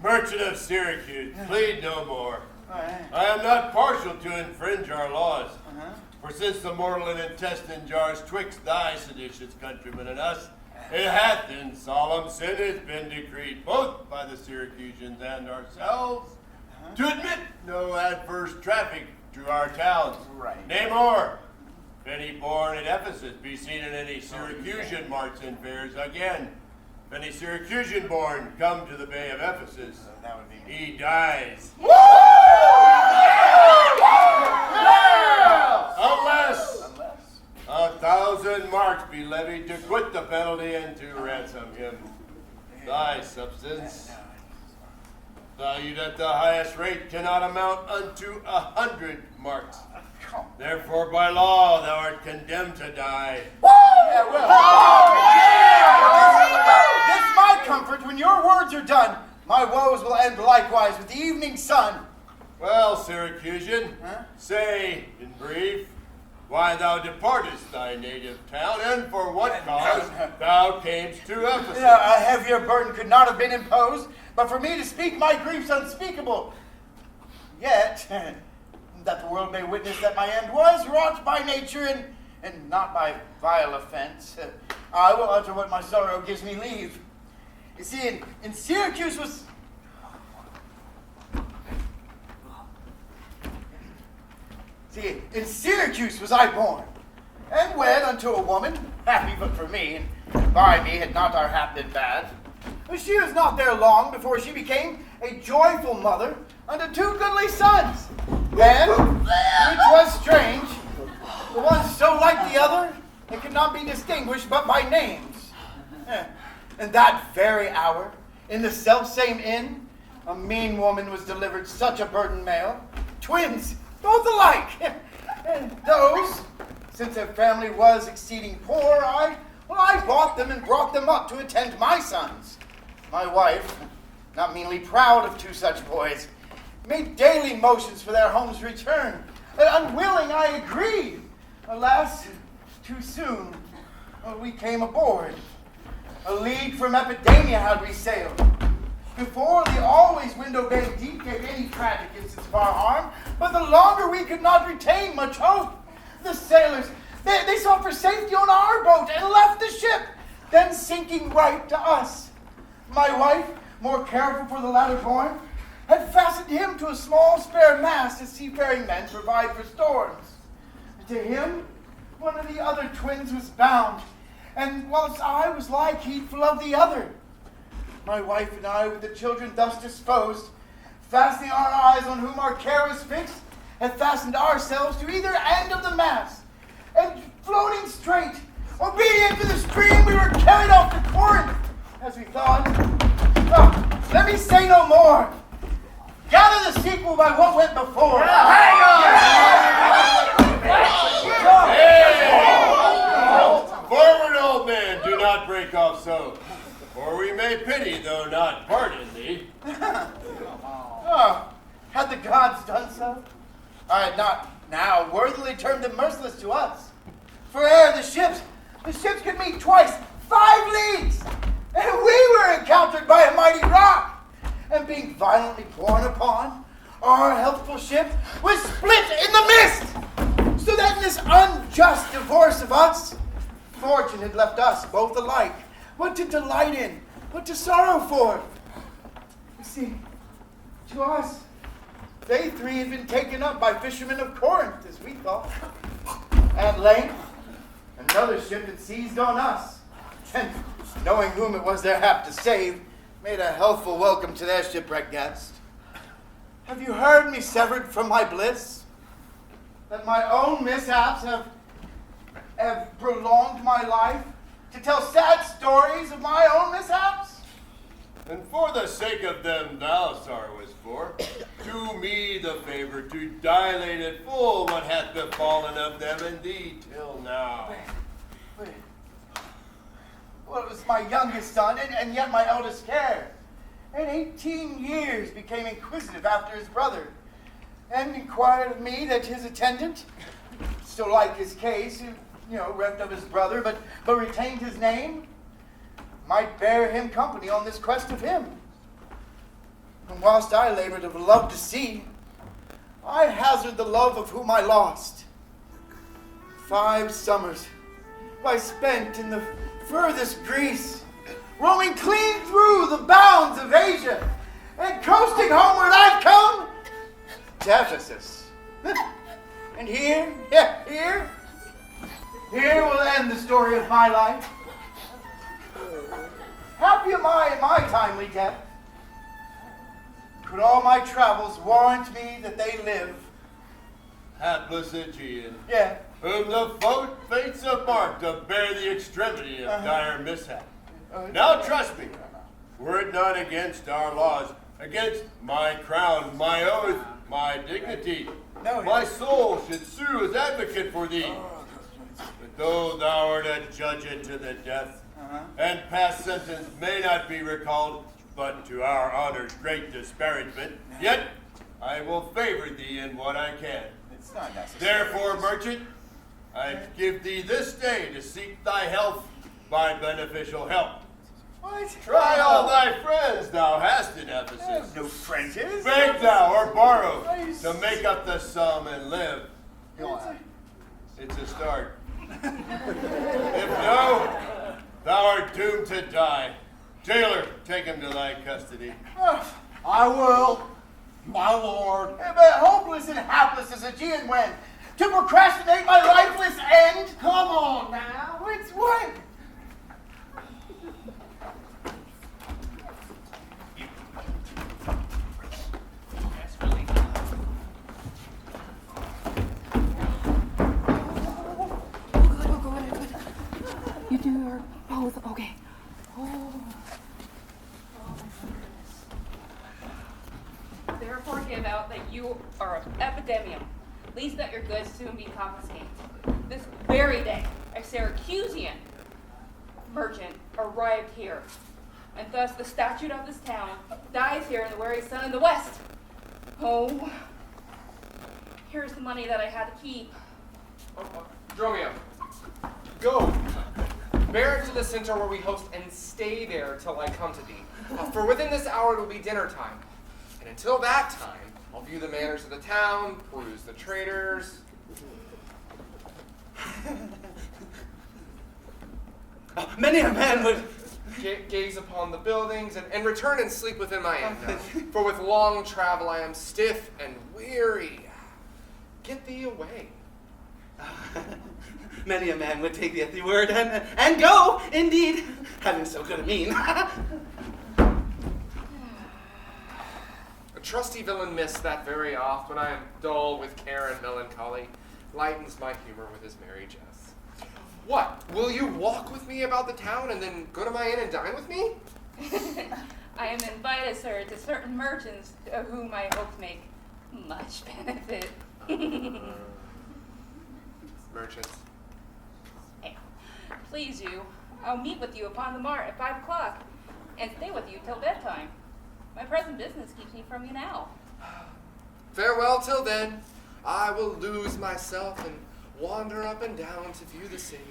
Merchant of Syracuse, plead no more. I am not partial to infringe our laws. For since the mortal and intestine jars twixt thy seditious countrymen and us, it hath in solemn sin has been decreed, both by the Syracusans and ourselves, to admit no adverse traffic through our towns. Nay more, if any born at Ephesus be seen in any Syracusan marts and fairs, again, if any Syracusan born come to the Bay of Ephesus, he dies. Unless 1,000 marks be levied to quit the penalty and to ransom him. Thy substance, valued at the highest rate, cannot amount unto 100 marks. Therefore, by law, thou art condemned to die. This my comfort. When your words are done, my woes will end likewise with the evening sun. Well, Syracusan, say, in brief, why thou departest thy native town, and for what cause thou camest to Ephesus. A heavier burden could not have been imposed, but for me to speak my griefs unspeakable. Yet, that the world may witness that my end was wrought by nature and not by vile offense, I will utter what my sorrow gives me leave. You see, in Syracuse was... in Syracuse was I born, and wed unto a woman, happy but for me, and by me had not our hap been bad. But she was not there long before she became a joyful mother unto 2 goodly sons. And, which was strange, the one so like the other, it could not be distinguished but by names. And that very hour, in the selfsame inn, a mean woman was delivered such a burden male, twins, both alike. And those, since their family was exceeding poor, I bought them and brought them up to attend my sons. My wife, not meanly proud of 2 such boys, made daily motions for their home's return. And unwilling, I agreed. Alas, too soon, we came aboard. A league from Epidemia had we sailed. Before the always window bay deep gave any tragic instance of our harm, but the longer we could not retain much hope. The sailors, they sought for safety on our boat and left the ship, then sinking right to us. My wife, more careful for the latter born, had fastened him to a small spare mast as seafaring men provide for storms. To him, one of the other twins was bound, and whilst I was like heedful of the other. My wife and I, with the children thus disposed, fastening our eyes on whom our care was fixed, had fastened ourselves to either end of the mast, and floating straight, obedient to the stream, we were carried off to Corinth, as we thought. Let me say no more. Gather the sequel by what went before. Hang on! Forward, old man, do not break off so. For we may pity, though not pardon thee. Had the gods done so? I had not now worthily termed them merciless to us. For ere the ships could meet twice, 5 leagues, and we were encountered by a mighty rock. And being violently borne upon, our healthful ship was split in the mist, so that in this unjust divorce of us, fortune had left us both alike, what to delight in, what to sorrow for. You see, to us, they 3 had been taken up by fishermen of Corinth, as we thought. At length, another ship had seized on us, and knowing whom it was their hap to save, made a healthful welcome to their shipwrecked guest. Have you heard me severed from my bliss? That my own mishaps have prolonged my life? To tell sad stories of my own mishaps? And for the sake of them thou sorrowest for, do me the favor to dilate at full what hath befallen of them and thee till now. Wait. Well, it was my youngest son, and yet my eldest care. In 18 years became inquisitive after his brother, and inquired of me that his attendant, still like his case, who, reft of his brother, but retained his name, might bear him company on this quest of him. And whilst I labored of love to see, I hazard the love of whom I lost. 5 summers I spent in the furthest Greece, roaming clean through the bounds of Asia, and coasting homeward I've come to Ephesus. And here will end the story of my life. Happy am I in my timely death. Could all my travels warrant me that they live? Hapless Aegean, Yeah. whom the fates have marked to bear the extremity of dire mishap. Now trust me, were it not against our laws, against my crown, my oath, my dignity, my soul should sue as advocate for thee. But though thou art adjudged to the death, and past sentence may not be recalled, but to our honor's great disparagement, yet I will favor thee in what I can. It's not necessary. Therefore, merchant, I give thee this day to seek thy health by beneficial help. What? Try all thy friends thou hast in Ephesus. No friends. Beg thou or borrow to make up the sum and live. It's a start. If no, thou art doomed to die. Jailer, take him to thy custody. I will, my lord. But hopeless and hapless as Aegean when, to procrastinate my lifeless end. Come on now. It's what? You do or both? Okay. Therefore give out that you are of epidemium, least that your goods soon be confiscated. This very day, a Syracusian merchant arrived here, and thus the statute of this town dies here in the weary sun in the west. Oh, here's the money that I had to keep. Dromio, go. Bear it to the center where we host and stay there till I come to thee. For within this hour it will be dinner time. And until that time, I'll view the manners of the town, peruse the traders. Many a man would Gaze upon the buildings and return and sleep within my inn. For with long travel I am stiff and weary. Get thee away. Many a man would take thee at the word and go, indeed, having so good a mean. A trusty villain missed that very oft when I am dull with care and melancholy, lightens my humor with his merry jests. What, will you walk with me about the town and then go to my inn and dine with me? I am invited, sir, to certain merchants of whom I hope to make much benefit. Merchants. Hey, please you, I'll meet with you upon the mart at 5 o'clock and stay with you till bedtime. My present business keeps me from you now. Farewell till then. I will lose myself and wander up and down to view the city.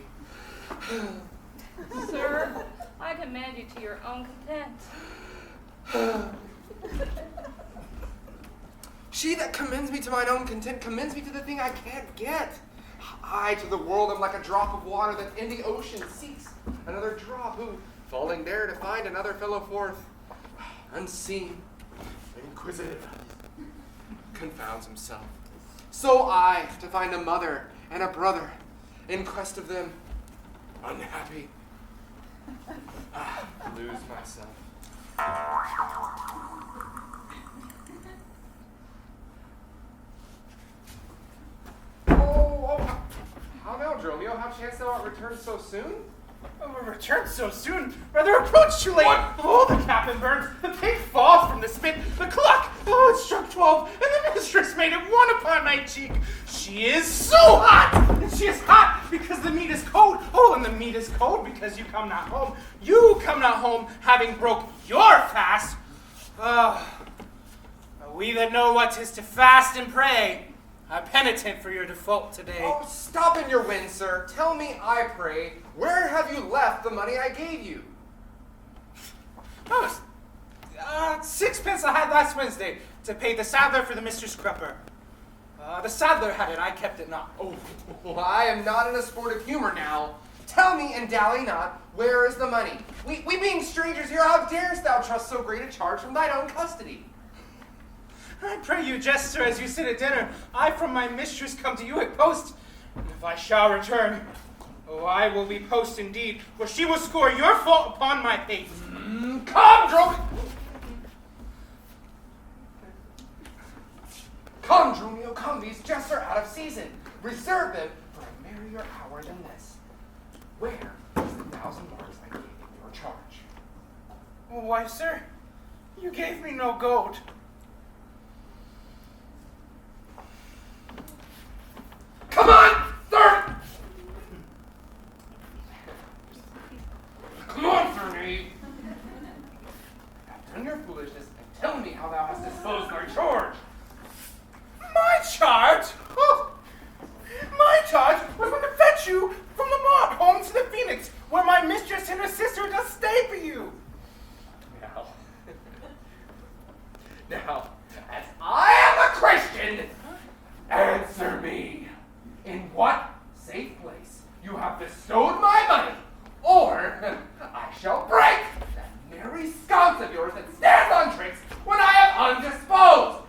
Sir, I commend you to your own content. She that commends me to mine own content commends me to the thing I can't get. I to the world am like a drop of water that in the ocean seeks another drop, who, falling there to find another fellow forth, unseen, inquisitive, confounds himself. So I, to find a mother and a brother, in quest of them, unhappy, lose myself. Oh, how now, Dromio? How chance thou art returned so soon? Returned so soon, rather approached too late. What? Oh, the captain burns, the the spit. The clock, it struck 12, and the mistress made it 1 upon my cheek. She is so hot, and she is hot because the meat is cold. Oh, and the meat is cold because you come not home. You come not home having broke your fast. We that know what 'tis to fast and pray are penitent for your default today. Oh, stop in your wind, sir. Tell me, I pray, where have you left the money I gave you? Oh, 6 pence I had last Wednesday to pay the saddler for the Mr. Scrupper. The saddler had it, I kept it not. Oh, well, I am not in a sportive humor now. Tell me, and dally not, where is the money? We being strangers here, how darest thou trust so great a charge from thine own custody? I pray you, jester, as you sit at dinner, I from my mistress come to you at post. And if I shall return, I will be post indeed, for she will score your fault upon my pate. Come, drunk! Come, Dromio, come, these jests are out of season. Reserve them for a merrier hour than this. Where is the 1,000 marks I gave in your charge? Why, sir, you gave me no gold. Come on, sir! Come on, sir, knave. Have done your foolishness and tell me how thou hast disposed thy charge. My charge? Oh, my charge was to fetch you from the mart home to the Phoenix, where my mistress and her sister does stay for you. Now, as I am a Christian, answer me. In what safe place you have bestowed my money, or I shall break that merry sconce of yours that stands on tricks when I am undisposed.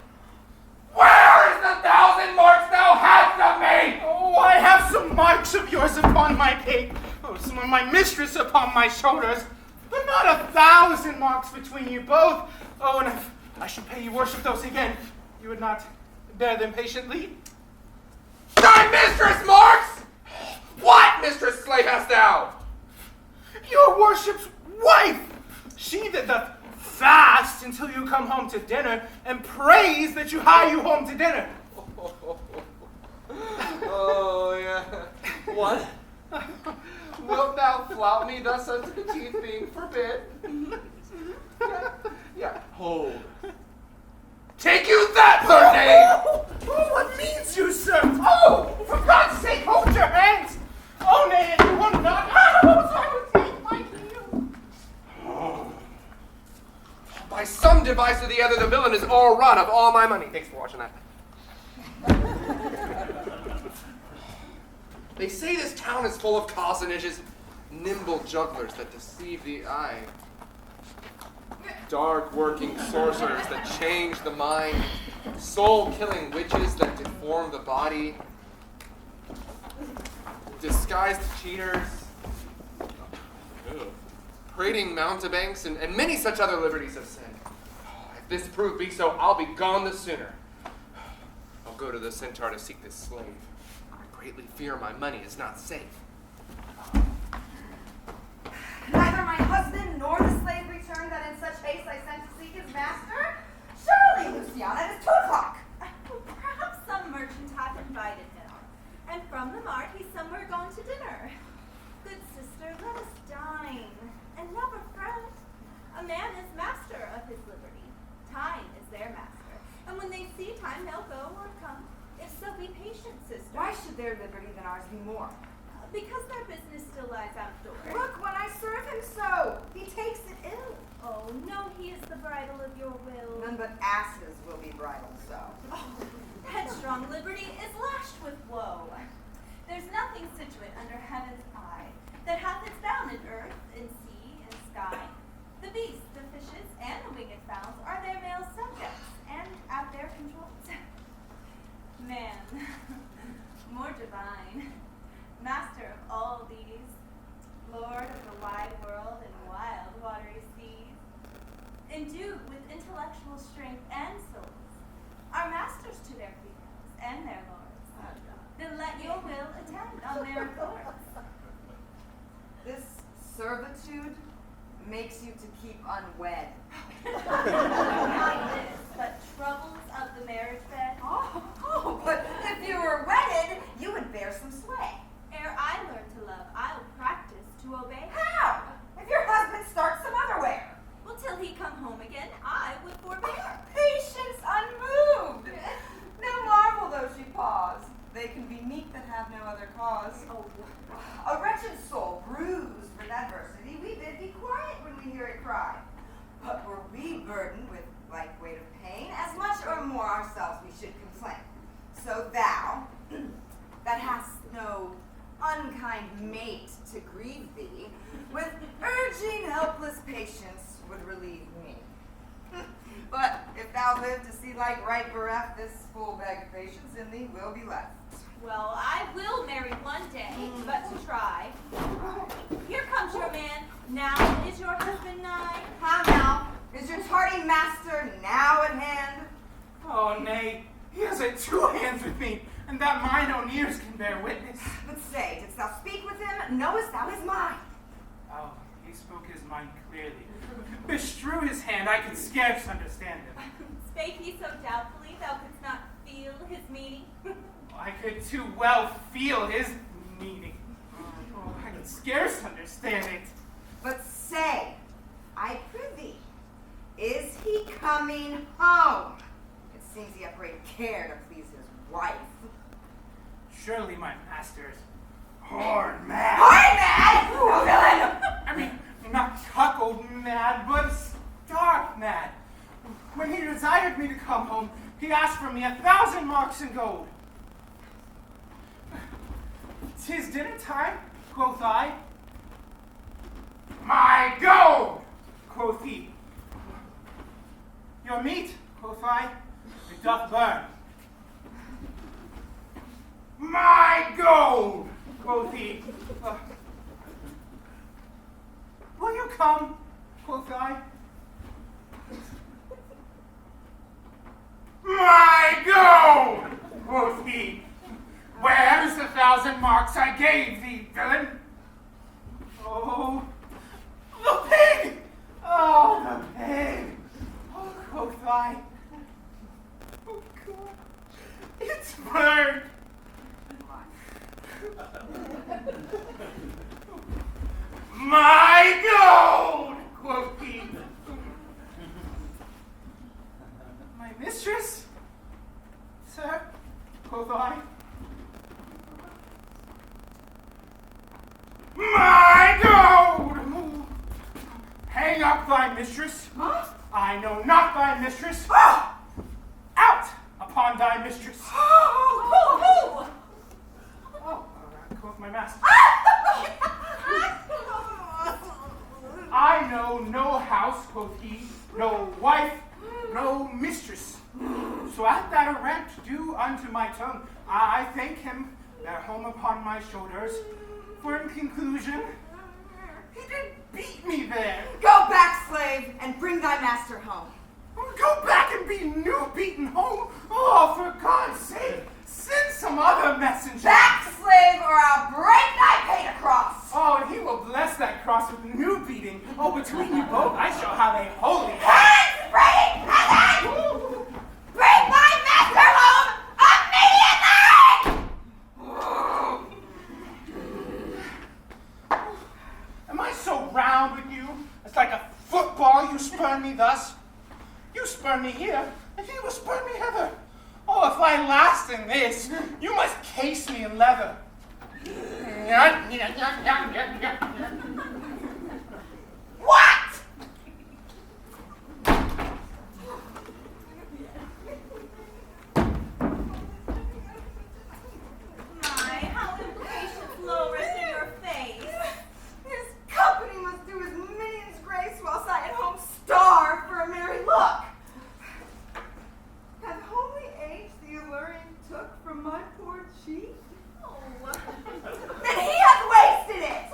Where is the 1,000 marks thou hast of me? Oh, I have some marks of yours upon my pate, some of my mistress upon my shoulders, but not 1,000 marks between you both. Oh, and if I should pay you worship those again, you would not bear them patiently? Thy mistress, Marks! What mistress slave hast thou? Your worship's wife! She that doth fast until you come home to dinner, and prays that you hie you home to dinner. Oh, yeah. What? Wilt thou flout me thus unto the teeth being forbid? Yeah. Hold. Take you that, sir, knave! Oh, what means you, sir? Oh, for God's sake, hold your hands! Oh, nay, you will not. Oh, I will take my heel. By some device or the other, the villain is all run of all my money. Thanks for watching that. They say this town is full of cozenages, nimble jugglers that deceive the eye, dark working sorcerers that change the mind, soul-killing witches that deform the body, disguised cheaters, prating mountebanks, and many such other liberties of sin. If this prove be so, I'll be gone the sooner. I'll go to the centaur to seek this slave. I greatly fear my money is not safe. Neither my husband nor the slave returned that in such haste I sent to seek his master? Surely, Luciana, it is 2 o'clock. Perhaps some merchant hath invited him, and from the mart he's somewhere gone to dinner. Good sister, let us dine, and never fret. A man is master of his liberty. Time is their master, and when they see time, they'll go or come. If so, be patient, sister. Why should their liberty than ours be more? Because their business still lies outdoors. Look, when I serve him so, he takes it ill. Oh, no, he is the bridle of your will. None but asses will be bridled so. Oh, headstrong liberty is lashed with woe. There's nothing situate under heaven's eye that hath its bound in earth, in sea, in sky. The beasts, the fishes, and the winged fowls are their male subjects, and at their control. Man, more divine, master of all these, lord of the wide world and wild watery seas, endued with intellectual strength and souls, are masters to their females and their lords. Then let your will attend on their accords. This servitude makes you to keep unwed? Not this, but troubles of the marriage bed. Oh, but if you were wedded, you would bear some sway. Ere I learn to love, I'll practice to obey. How? If your husband starts some other where? Well, till he come home again, I would forbear. Patience unmoved. No marvel though she pause. They can be meek that have no other cause. Oh, A wretched soul bruised with adversity, we bid be quiet when we hear it cry. But were we burdened with like weight of pain, as much or more ourselves we should complain. So thou, that hast no unkind mate to grieve thee, with urging helpless patience would relieve me. But if thou live to see like right bereft, this full bag of patience in thee will be left. well, I will marry one day, but to try. Here comes your man. Now is your husband nigh? How now? Is your tardy master now at hand? Oh, nay, he has at 2 hands with me, and that mine own ears can bear witness. But say, didst thou speak with him? Knowest thou his mind? Oh, he spoke his mind clearly. Bestrew his hand, I could scarce understand him. Spake he so doubtfully, thou couldst not feel his meaning? I could too well feel his meaning. Oh, I could scarce understand it. But say, I prithee, is he coming home? It seems he hath great care to please his wife. Surely my master's horn mad. Horn mad? Oh, villain! I mean, not cuckold mad, but stark mad. When he desired me to come home, he asked from me 1,000 marks in gold. 'Tis dinner time, quoth I. My gold, quoth he. Your meat, quoth I, it doth burn. My gold, quoth he. Will you come, quoth I. My gold, quoth he. Where's the 1,000 marks I gave thee, villain? Oh, the pig! Oh, the pig! Oh, quoth I. Oh, God, it's burned. My gold, quoth he. My mistress, sir, quoth I. My gold! Hang up thy mistress. Huh? I know not thy mistress. Out upon thy mistress. Who? Oh, quoth my master. I know no house, quoth he, no wife, no mistress. So at that rent due unto my tongue, I thank him, their home upon my shoulders. For in conclusion, he did beat me there. Go back, slave, and bring thy master home. Go back and be new beaten home? Oh, for God's sake, send some other messenger. Back, slave, or I'll break thy paint across. Oh, and he will bless that cross with new beating. Oh, between you both, I shall have a holy Hands free, peasant! Bring my master home immediately! Am I so round with you? It's like a football you spurn me thus. You spurn me here, and he will spurn me hither. Oh, if I last in this, you must case me in leather. What? My, how impatience lowers in your face. His company must do his minions grace whilst I at home starve for a merry look. Hath homely age the alluring took from my poor cheek? Oh, Then he hath wasted it!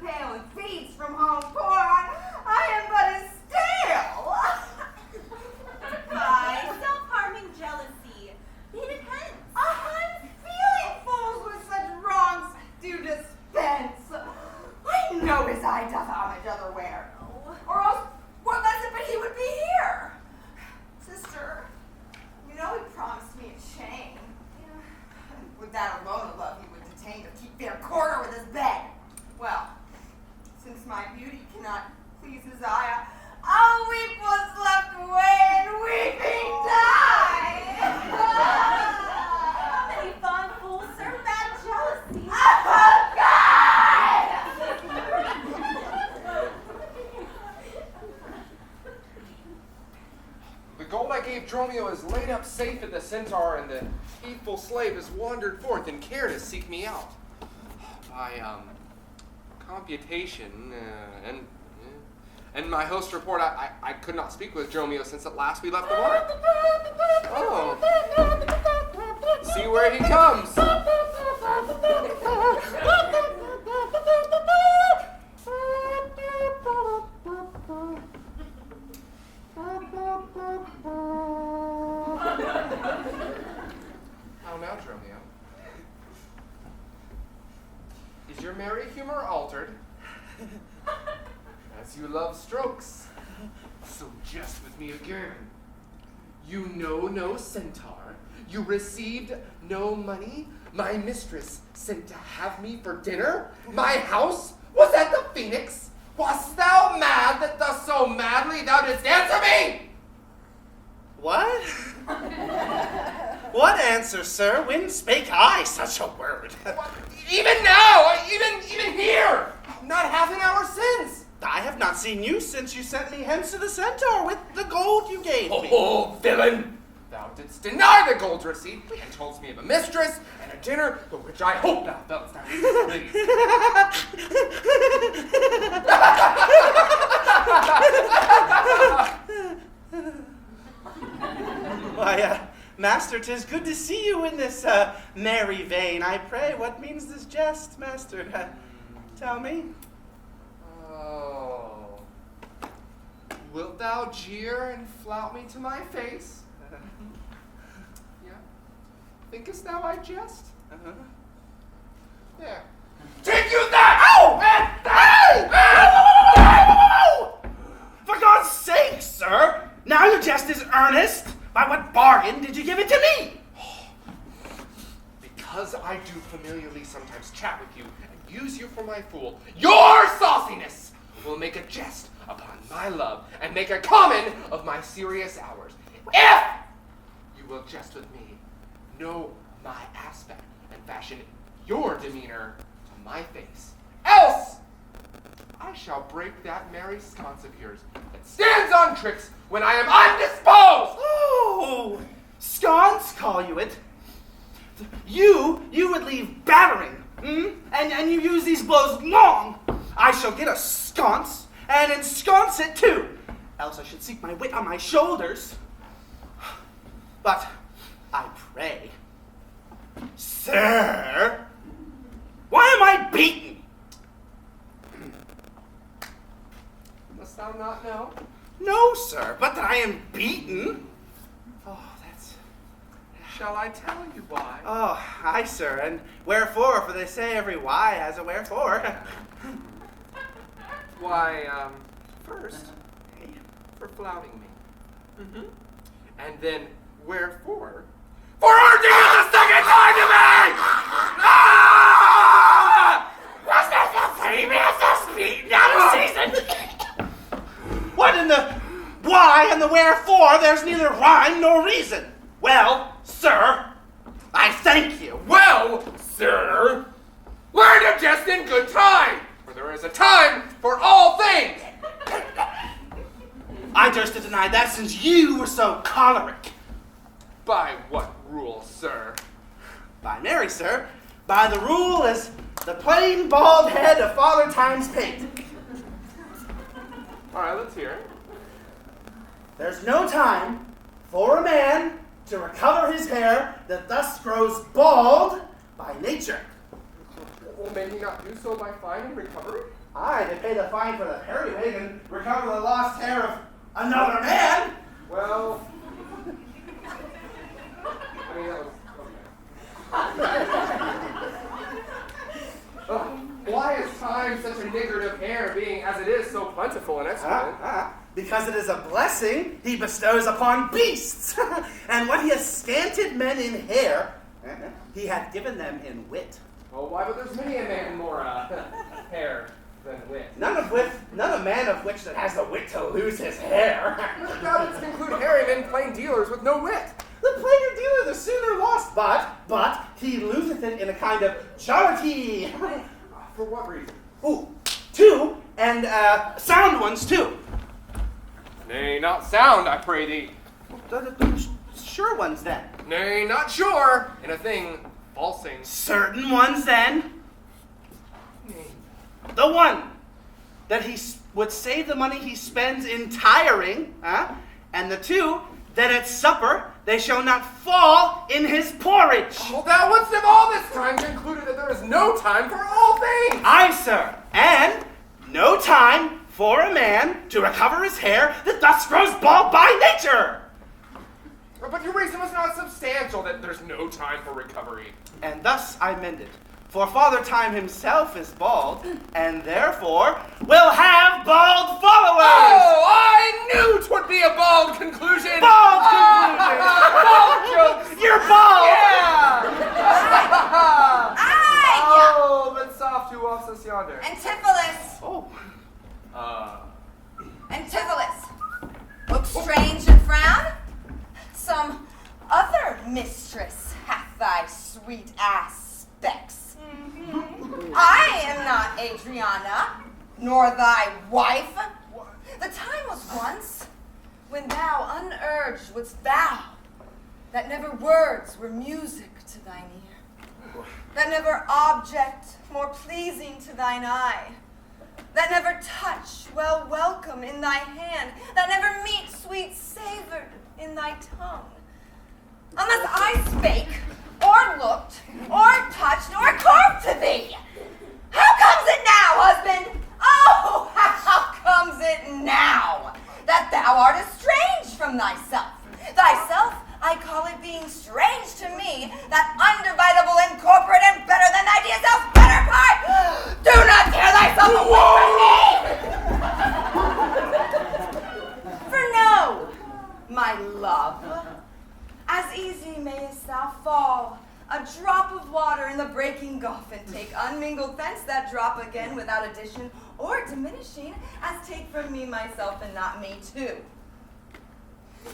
pail and feeds from home poor. I am but as stale. By self-harming jealousy. Beat it hence. Unfeeling fools with such wrongs do dispense. I know his eye doth homage otherwhere. Or else, what less it but he would be here. Sister, you know he promised me a chain. With that alone a love he would detain to keep fair corner with his bed. Well, since my beauty cannot please his eye, I'll weep what's left away and weeping die. How many fond fools serve that jealousy? Oh, God! The gold I gave Dromio is laid up safe in the centaur, and the heedful slave has wandered forth in care to seek me out. By computation and my host report, I could not speak with Dromio since at last we left the water. Oh, see where he comes. How now, Dromio? Is your merry humor altered? As you love strokes, so jest with me again. You know no centaur, you received no money, my mistress sent to have me for dinner, my house was at the Phoenix. Wast thou mad that thus so madly thou didst answer me? What? What answer, sir? When spake I such a word? Even now, even here, not half an hour since. I have not seen you since you sent me hence to the centaur with the gold you gave me. Oh, villain! Thou didst deny the gold receipt and toldst me of a mistress and a dinner, the which I hope thou fellst thou pleased. Why, master, 'tis good to see you in this merry vein. I pray, what means this jest, master? Tell me. Oh. Wilt thou jeer and flout me to my face? Yeah? Thinkest thou I jest? There. Take you that! Ow! For God's sake, sir! Now your jest is earnest. By what bargain did you give it to me? Because I do familiarly sometimes chat with you and use you for my fool, your sauciness will make a jest upon my love and make a common of my serious hours. If you will jest with me, know my aspect and fashion your demeanor to my face. Else, I shall break that merry sconce of yours that stands on tricks when I am undisposed. Oh, sconce, call you it? You would leave battering, and you use these blows long. I shall get a sconce and ensconce it too, else I should seek my wit on my shoulders. But I pray, sir, why am I beaten? Must thou not know? No, sir, but that I am beaten. Oh, that's... Shall I tell you why? Oh, aye, sir, and wherefore, for they say every why has a wherefore. Why, first, for flouting me. And then, wherefore? For urging it the second time to me! Ah! Was that the famous speed down season? What in the why and the wherefore? There's neither rhyme nor reason. Well, sir, I thank you. Well, sir, learn to jest in good time, for there is a time for all things. I durst to deny that since you were so choleric. By what rule, sir? By Mary, sir, by the rule as the plain bald head of Father Time's paint. All right, let's hear it. There's no time for a man to recover his hair that thus grows bald by nature. Well, may he not do so by finding recovery? I? To pay the fine for the periwig and recover the lost hair of another man? Well, I mean, that was okay. Why is time such a niggard of hair, being as it is so plentiful and excellent? Because it is a blessing he bestows upon beasts. And what he has scanted men in hair, he hath given them in wit. Oh, why, but there's many a man more hair than wit. None a man of which that has the wit to lose his hair. Thou didst conclude hairy men plain dealers with no wit. The plainer dealer the sooner lost, but he loseth it in a kind of jollity. For what reason? Ooh, two, and sound ones too. Nay, not sound, I pray thee. The sure ones then. Nay, not sure, in a thing falsing. Certain ones then. The one that he would save the money he spends in tiring, and the two that at supper they shall not fall in his porridge. Well, thou wouldst have all this time concluded that there is no time for all things. Aye, sir, and no time for a man to recover his hair that thus grows bald by nature. But your reason was not substantial that there's no time for recovery. And thus I mended. For Father Time himself is bald, and therefore will have bald followers. Oh, I knew 'twould be a bald conclusion. Bald conclusion. Bald jokes. You're bald. Yeah. Aye! Oh, but soft who offs us yonder. Antipholus! Oh. Antipholus! Look strange and frown? Some other mistress hath thy sweet aspects. I am not Adriana, nor thy wife. The time was once when thou unurged wouldst vow that never words were music to thine ear, that never object more pleasing to thine eye, that never touch well welcome in thy hand, that never meat sweet savored in thy tongue, unless I spake, or looked, or touched, or carved to thee. How comes it now, husband? Oh, how comes it now that thou art estranged from thyself? Thyself, I call it being strange to me, that undividable, incorporate, and better than thy dear self, better part. Do not tear thyself away from me. For know, my love, as easy mayest thou fall a drop of water in the breaking gulf, and take unmingled thence that drop again without addition or diminishing, as take from me myself and not me too.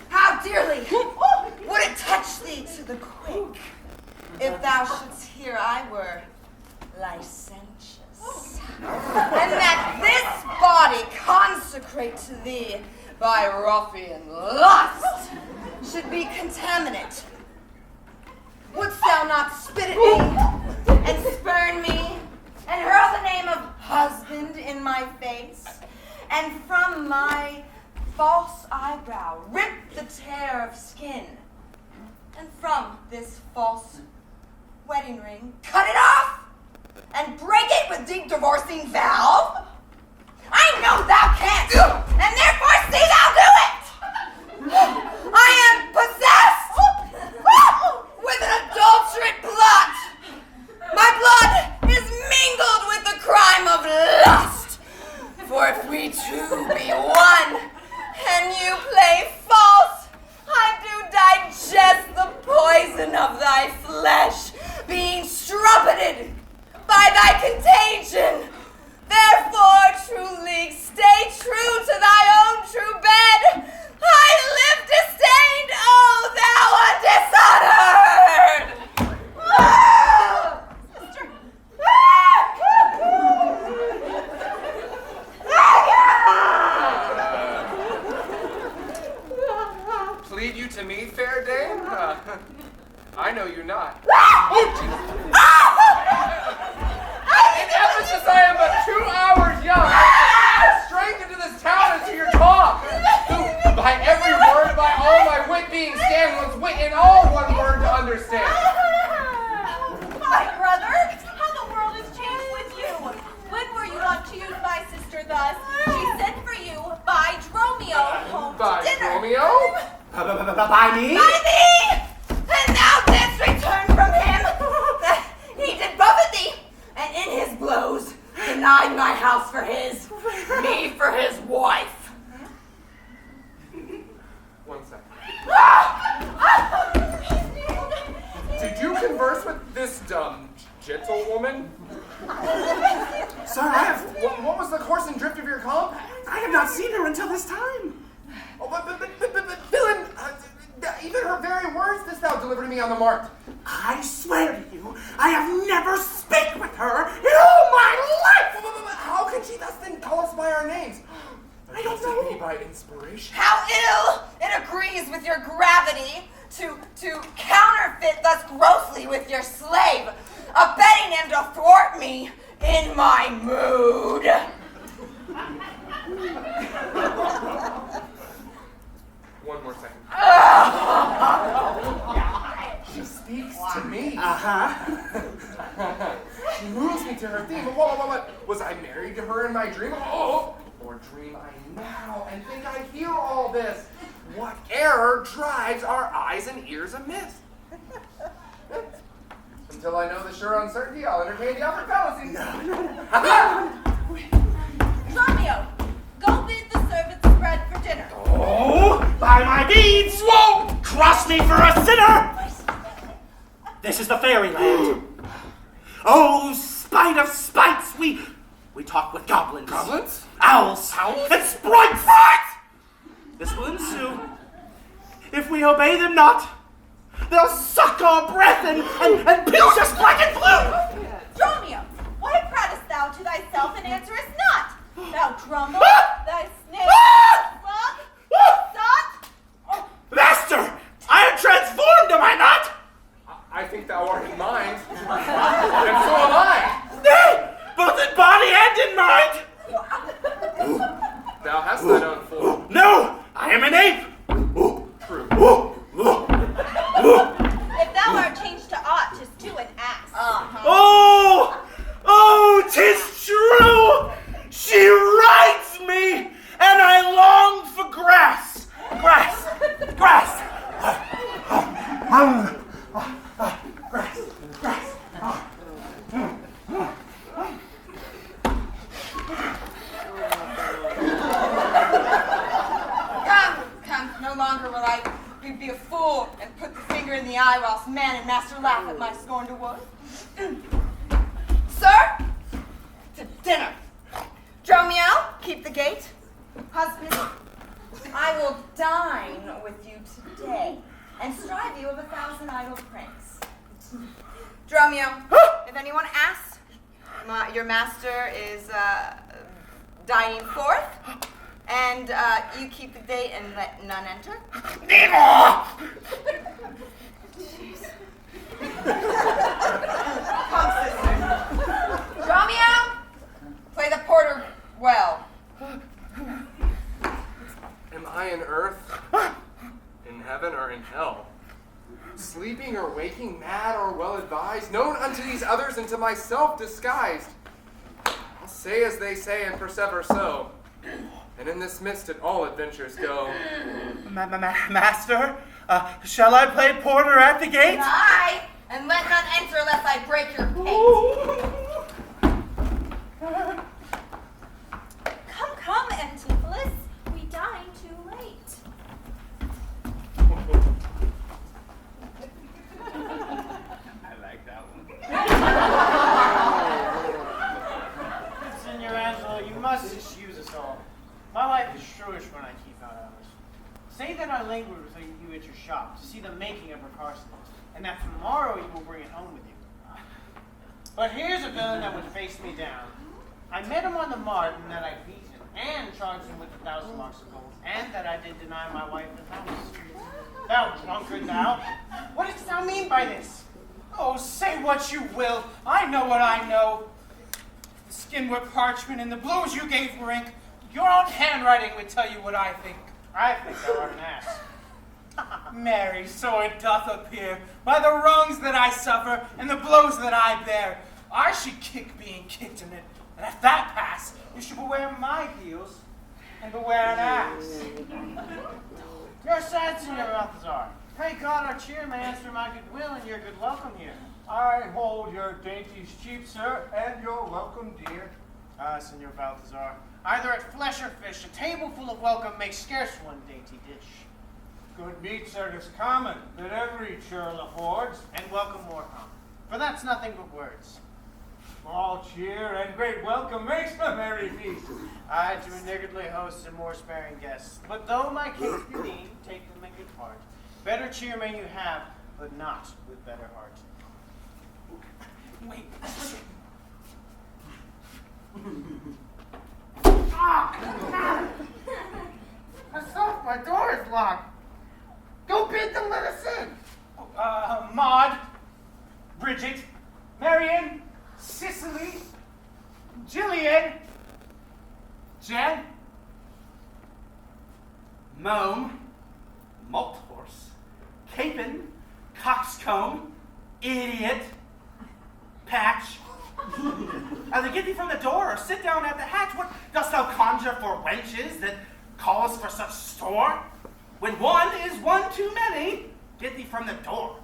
How dearly would it touch thee to the quick if thou shouldst hear I were licentious, and that this body consecrate to thee by ruffian lust should be contaminate. Wouldst thou not spit at me and spurn me and hurl the name of husband in my face, and from my false eyebrow rip the tear of skin, and from this false wedding ring cut it off and break it with deep divorcing valve? I know thou canst, and therefore see thou do it! I am possessed with an adulterate plot. My blood is mingled with the crime of lust. For if we two be one, and you play false, I do digest the poison of thy flesh, being strumpeted by thy contagion. Therefore, true league, stay true to thy own true bed. I live disdained, oh thou undishonored! Plead you to me, fair dame? I know you not. Oh, Jesus! In emphasis, I am thus. She sent for you by Dromio home By to dinner. Romeo? By me? By thee! And thou didst return from him. He did buffet thee, and in his blows denied my house for his, me for his wife. 1 second. Did you converse with this gentlewoman? Sir, I have... What was the course and drift of your compact? I have not seen her until this time. Oh, but villain, even her very words didst thou deliver to me on the mart. I swear to you, I have never spake with her in all my life! But how can she thus then call us by our names? I don't know. Maybe by inspiration. How ill it agrees with your gravity to counterfeit thus grossly with your slave, abetting him to thwart me in my mood. One more second. She speaks to me. She moves me to her theme. What? Was I married to her in my dream? Oh, or dream I now and think I hear all this? What error drives our eyes and ears amiss? Until I know the sure uncertainty, I'll entertain the upper fallacy. Dromio, go bid the servants spread for dinner. Oh, by my deeds! Whoa! Cross me for a sinner! This is the fairyland. Oh, spite of spites, we talk with goblins. Goblins? Owls. And sprites! This will ensue. If we obey them not, they'll suck our breath and pinch us black and blue! Dromio, why pratest thou to thyself and answerest not? Thou drummer, thy snake, slug, sot. Master, I am transformed, am I not? I think thou art in mind. And so am I. Nay, both in body and in mind. Thou hast thine own form. No, I am an ape. True. If thou art changed to aught, 'tis to an ass. Oh, 'tis true. She rides me, and I long for grass. Grass. Grass. Come, no longer will I be a fool and put the finger in the eye whilst man and master laugh at my scorn to wood. Sir, to dinner. Dromio, keep the gate. Husband, I will dine with you today and strive you of 1,000 idle pranks. Dromio, if anyone asks, your master is dining forth, and you keep the gate and let none enter. Come, sister. Dromio, play the porter well. Am I in earth, in heaven, or in hell? Sleeping or waking, mad or well advised, known unto these others and to myself disguised. I'll say as they say and persever so, and in this mist at all adventures go. Master, shall I play porter at the gate? Aye, and let none enter lest I break your gate. Come, Antipholus. We dine too late. I like that one. Senor Angelo, you must excuse us all. My life is shrewish when I keep out hours. Say that I lingered with you at your shop to see the making of her carcinoid, and that tomorrow you will bring it home with you. But here's a villain that would face me down. I met him on the mart, and that I beat him, and charged him with 1,000 marks of gold, and that I did deny my wife the house. Thou drunkard, thou! What dost thou mean by this? Oh, say what you will. I know what I know. The skin were parchment, and the blows you gave were ink. Your own handwriting would tell you what I think. I think thou art an ass. Marry, so it doth appear, by the wrongs that I suffer and the blows that I bear, I should kick being kicked, and it And if that pass, you should beware my heels and beware an axe. Your side, Senor Balthazar. Pray God our cheer may answer my goodwill and your good welcome here. I hold your dainties cheap, sir, and your welcome, dear. Ah, Senor Balthazar, either at flesh or fish, a table full of welcome makes scarce one dainty dish. Good meat, sir, is common, that every churl affords. And welcome more common, for that's nothing but words. All cheer and great welcome makes a merry feast. Aye, to a niggardly host and more sparing guests. But though my case be mean, take them in good part. Better cheer may you have, but not with better heart. Wait. Myself, my door is locked. Go bid them let us in. Maud, Bridget, Marion, Cicely, Jillian, Jen, Mome, Malthorse, Capon, Coxcomb, Idiot, Patch. Either get thee from the door or sit down at the hatch. What dost thou conjure for wenches that calls for such store? When one is one too many, get thee from the door.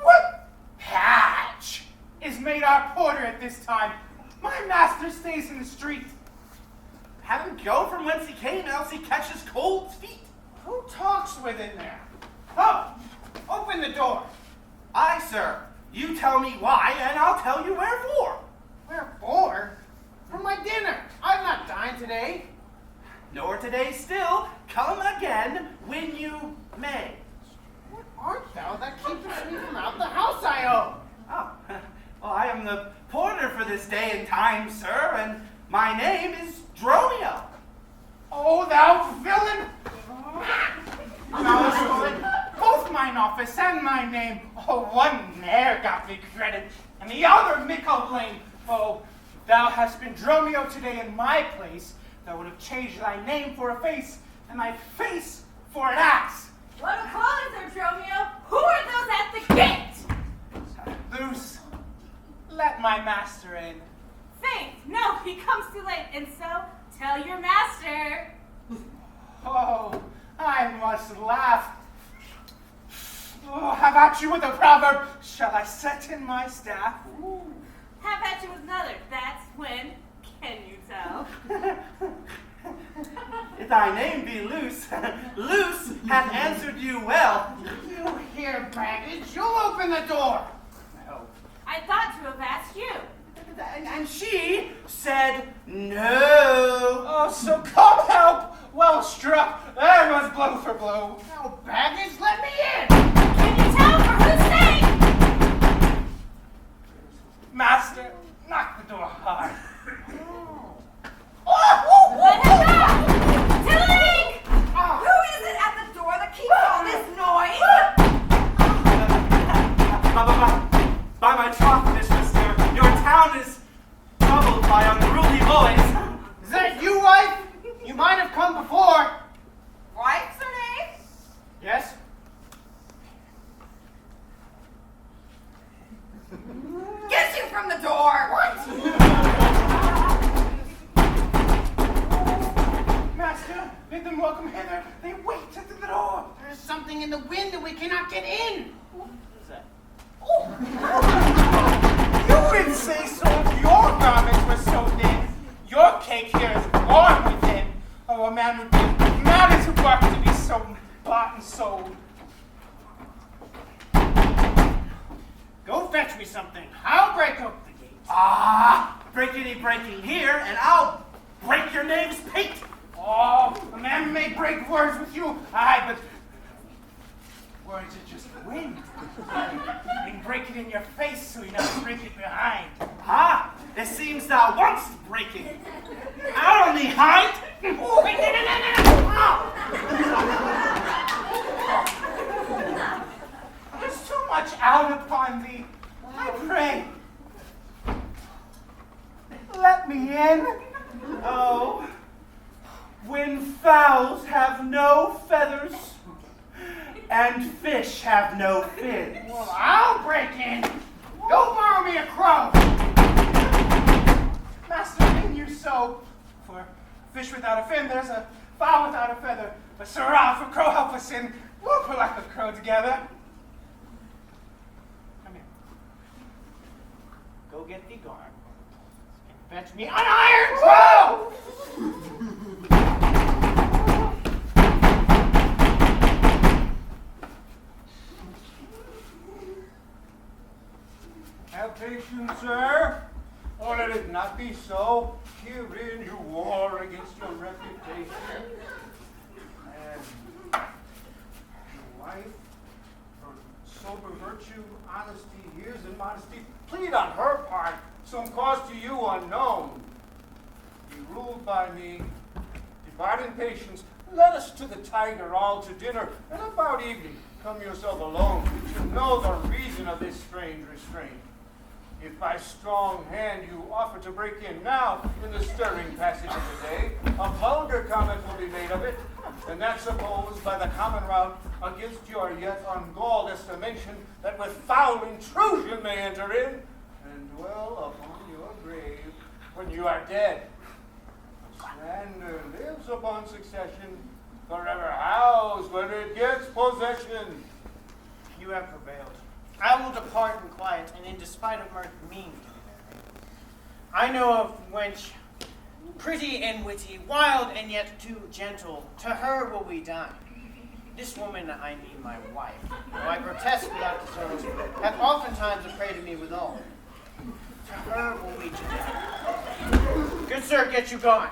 What Patch is made our porter at this time? My master stays in the street. Have him go from whence he came, else he catches cold feet. Who talks within there? Oh, open the door. Aye, sir. You tell me why, and I'll tell you wherefore. Wherefore? For my dinner. I've not dined today. Nor today still. Come again when you may. What art thou that keepest me from out the house I own? Oh, well, I am the porter for this day and time, sir, and my name is Dromio. Oh, thou villain! Thou hast stolen both mine office and my name. Oh, one ne'er got me credit, and the other mickle blame. Oh, thou hast been Dromio today in my place. Thou would have changed thy name for a face, and thy face for an axe. What a call is there, Dromio? Who are those at the gate? Loose. Let my master in. Faith, no, he comes too late, and so tell your master. Oh, I must laugh. Oh, have at you with a proverb. Shall I set in my staff? Ooh. Have at you with another. That's when. Can you tell? If thy name be Loose, Loose hath answered you well. You hear, baggage. You'll open the door. No. I thought to have asked you. And she said no. Oh, so come help. Well struck. There was blow for blow. Now, baggage, let me in. Can you tell for whose sake? Master, knock the door hard. Let him back! Tilling! Who is it at the door that keeps all this noise? By my troth, mistress, your town is troubled by unruly boys. Is that you, wife? You might have come before. Right, Sir Knave? Yes? Get you from the door! What? Master, bid them welcome hither. They wait at the door. There is something in the wind that we cannot get in. What is that? You would say so if your garments were so thin. Your cake here is warm within. Oh, a man would be mad as a buck to be so bought and sold. Go fetch me something. I'll break open the gate. Ah, breaking here, and I'll break your knave's pate. Oh, a man may break words with you. Aye, but words are just wind. You can break it in your face so you never break it behind. Ah, it seems thou wantst breaking. Out on thee, hind. There's too much out upon thee. I pray. Let me in. Oh, when fowls have no feathers and fish have no fins. Well, I'll break in. Go borrow me a crow. know, for fish without a fin, there's a fowl without a feather. But sirrah, for crow help us in, we'll pull like a crow together. Come here. Go get thee guard. And fetch me an iron crow! Have patience, sir. Oh, let it not be so. Herein you war against your reputation. And your wife, her sober virtue, honesty, years, and modesty, plead on her part some cause to you unknown. Be ruled by me, depart in patience, let us to the Tiger all to dinner, and about evening come yourself alone to know the reason of this strange restraint. If by strong hand you offer to break in now in the stirring passage of the day, a vulgar comment will be made of it, and that supposed by the common route against your yet ungalled estimation that with foul intrusion may enter in and dwell upon your grave when you are dead. Slander lives upon succession, forever housed when it gets possession. You have prevailed. I will depart in quiet, and in despite of mirth mean to be merry. I know of wench, pretty and witty, wild and yet too gentle. To her will we dine. This woman I mean my wife, though I protest without discernment, hath oftentimes affrayed me withal. To her will we dine. Good sir, get you gone.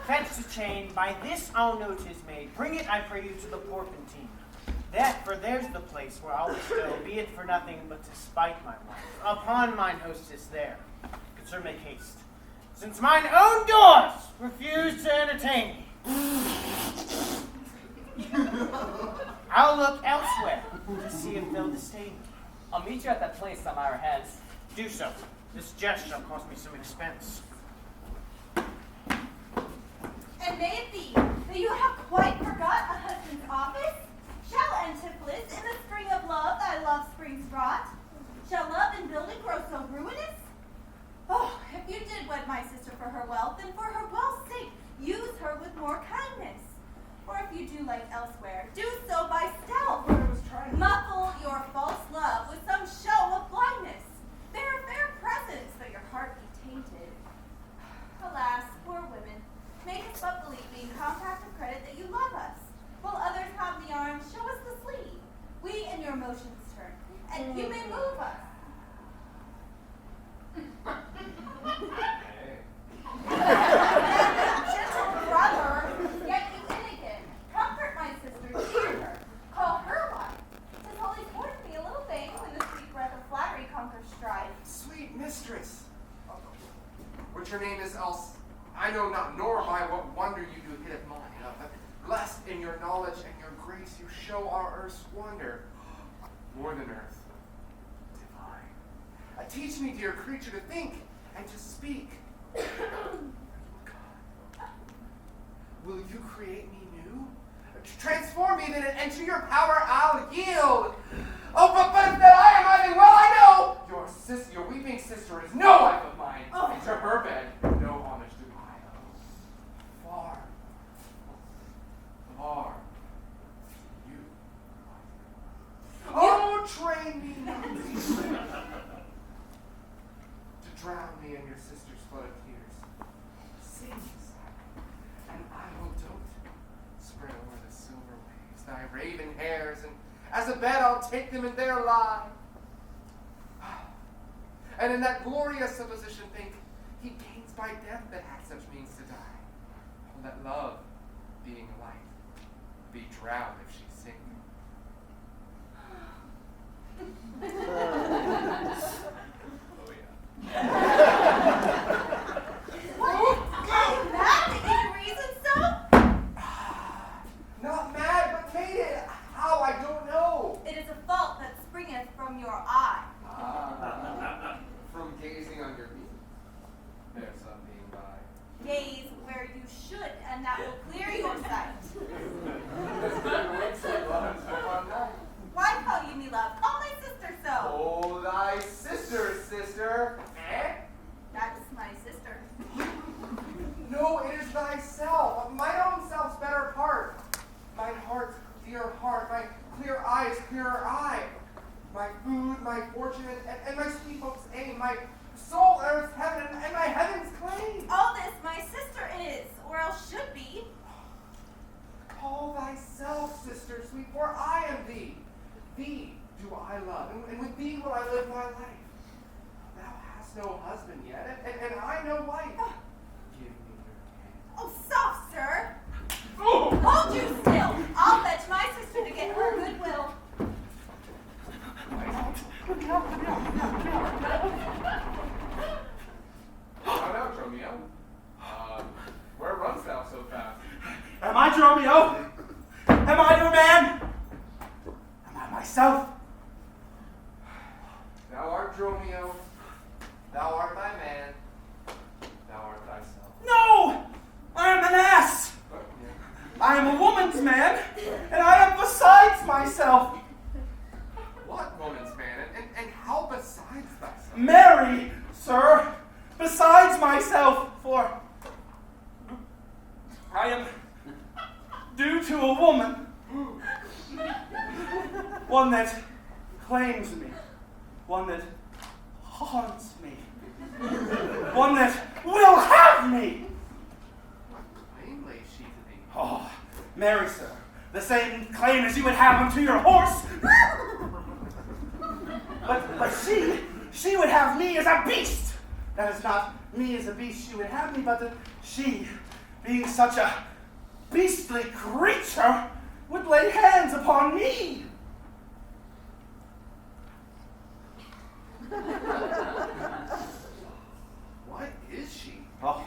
Fetch the chain, by this I'll note is made. Bring it, I pray you, to the porpentine. That, for there's the place where I'll bestow, be it for nothing but to spite my wife, upon mine hostess there. Good sir, make haste, since mine own doors refuse to entertain me. I'll look elsewhere to see if they'll disdain me. I'll meet you at that place on our heads. Do so. This jest shall cost me some expense. And may it be that you have quite forgot a husband's office? Shall Antipholus, in the spring of love thy love springs brought? Shall love in building grow so ruinous? Oh, if you did wed my sister for her wealth, then for her wealth's sake, use her with more kindness. Or if you do like elsewhere, do so by stealth. Muffle your false love with some show of blindness. Bear fair presence, though your heart be tainted. Alas, poor women, make us but believe me in compact of credit that you love us, while others have the arm, show us the sleeve. We in your motions turn, and you may move us. Gentle brother, get you in again. Comfort my sister, cheer her, call her wife. 'Tis holy sport to be a little vain when the sweet breath of flattery conquers strife. Sweet mistress, which your name is else I know not, nor by what wonder you do hit at mine. But blessed in your knowledge and your grace, you show our earth's wonder, more than earth, divine. Teach me, dear creature, to think and to speak. God, will you create me new? Transform me then, and to your power I'll yield. Oh, but that I am living well, I know. Your weeping sister is no wife of mine, and to her bed no homage do I owe. Far, you. Oh, train me not to drown me in your sister's flood of tears. Sing, and I will dote, spread over the silver waves thy raven hairs, and as a bed I'll take them in their lie. And in that glorious supposition think, he gains by death that hath such means to die. Oh, let love, being light, be drowned if she sing. Oh, yeah. What? Are you mad that you reason so? Not mad, but mated. How? I don't know. It is a fault that springeth from your eye. From gazing on your beam. There's some being by. Gaze where you should, and that will clear your sight. Why call you me love? Call my sister so. Oh, and my sweet folks aim, my soul earth's heaven, and my heaven's claim. All this my sister is, or else should be. Call thyself, sister sweet, for I am thee. Thee do I love, and with thee will I live my life. Thou hast no husband yet, and I no wife. Give me your hand. Oh, soft, sir. Hold you still. I'll fetch my sister to get her goodwill. Now, Dromio. Where runs thou so fast? Am I Dromio? Am I your man? Am I myself? Thou art Dromio. Thou art thy man. Thou art thyself. No! I am an ass! I am a woman's man, and I am besides myself. What woman's man? And how besides thyself? Mary, sir, besides myself, for I am due to a woman, one that claims me, one that haunts me, one that will have me. What claim lays she to thee? Oh, Mary, sir, the same claim as you would have unto your horse. But she would have me as a beast. That is not me as a beast she would have me, but that she, being such a beastly creature, would lay hands upon me. What is she? Oh,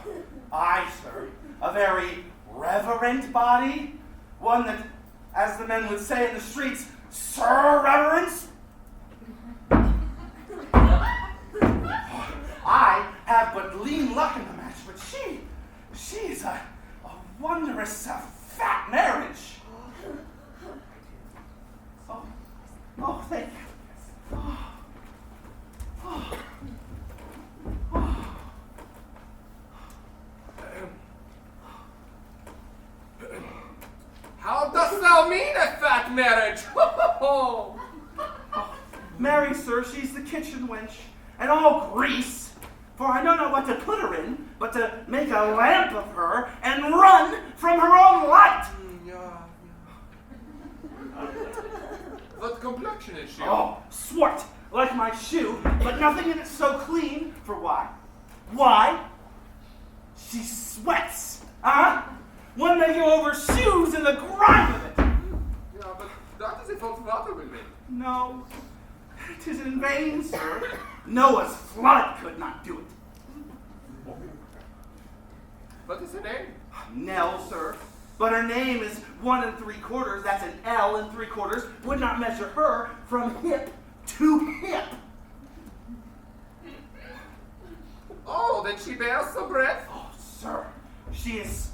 I, sir, a very reverent body, one that, as the men would say in the streets, Sir Reverence. I have but lean luck in the match, but she's a wondrous fat marriage. Oh, thank you. How dost thou mean a fat marriage? Mary, sir, she's the kitchen wench, and all grease. For I know not what to put her in, but to make a lamp of her and run from her own light. What complexion is she? Oh, swart, like my shoe, but nothing in it so clean. For why? Why? She sweats, huh? One may go over shoes in the grime of it. Yeah, but that is if hot water will make. No, 'tis in vain, sir. Noah's flood could not do it. What is her name? Nell, sir. But her name is 1 3/4. That's an L and 3/4. Would not measure her from hip to hip. Oh, then she bears a breath? Oh, sir, she is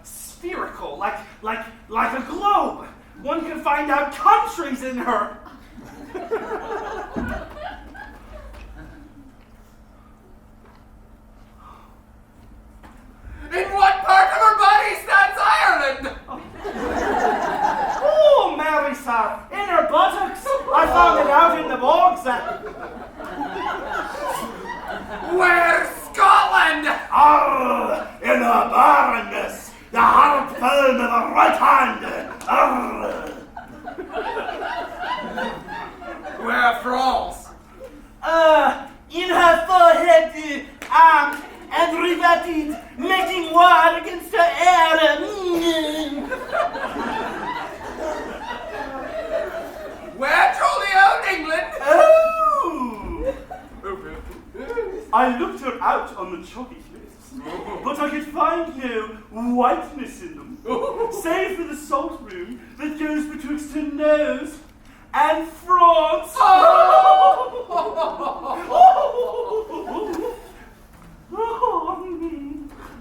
spherical, like a globe. One can find out countries in her. In what part of her body stands Ireland? Oh, Mary, sir, in her buttocks. I found it out in the bogs. Where's Scotland? Arr, in her barrenness, the hard palm of her right hand. Arr. Where France? In her forehead, and riveted, making war against her air. Where truly old England? Oh! I looked her out on the chalky cliffs, but I could find no whiteness in them, save for the salt room that goes betwixt her nose and France.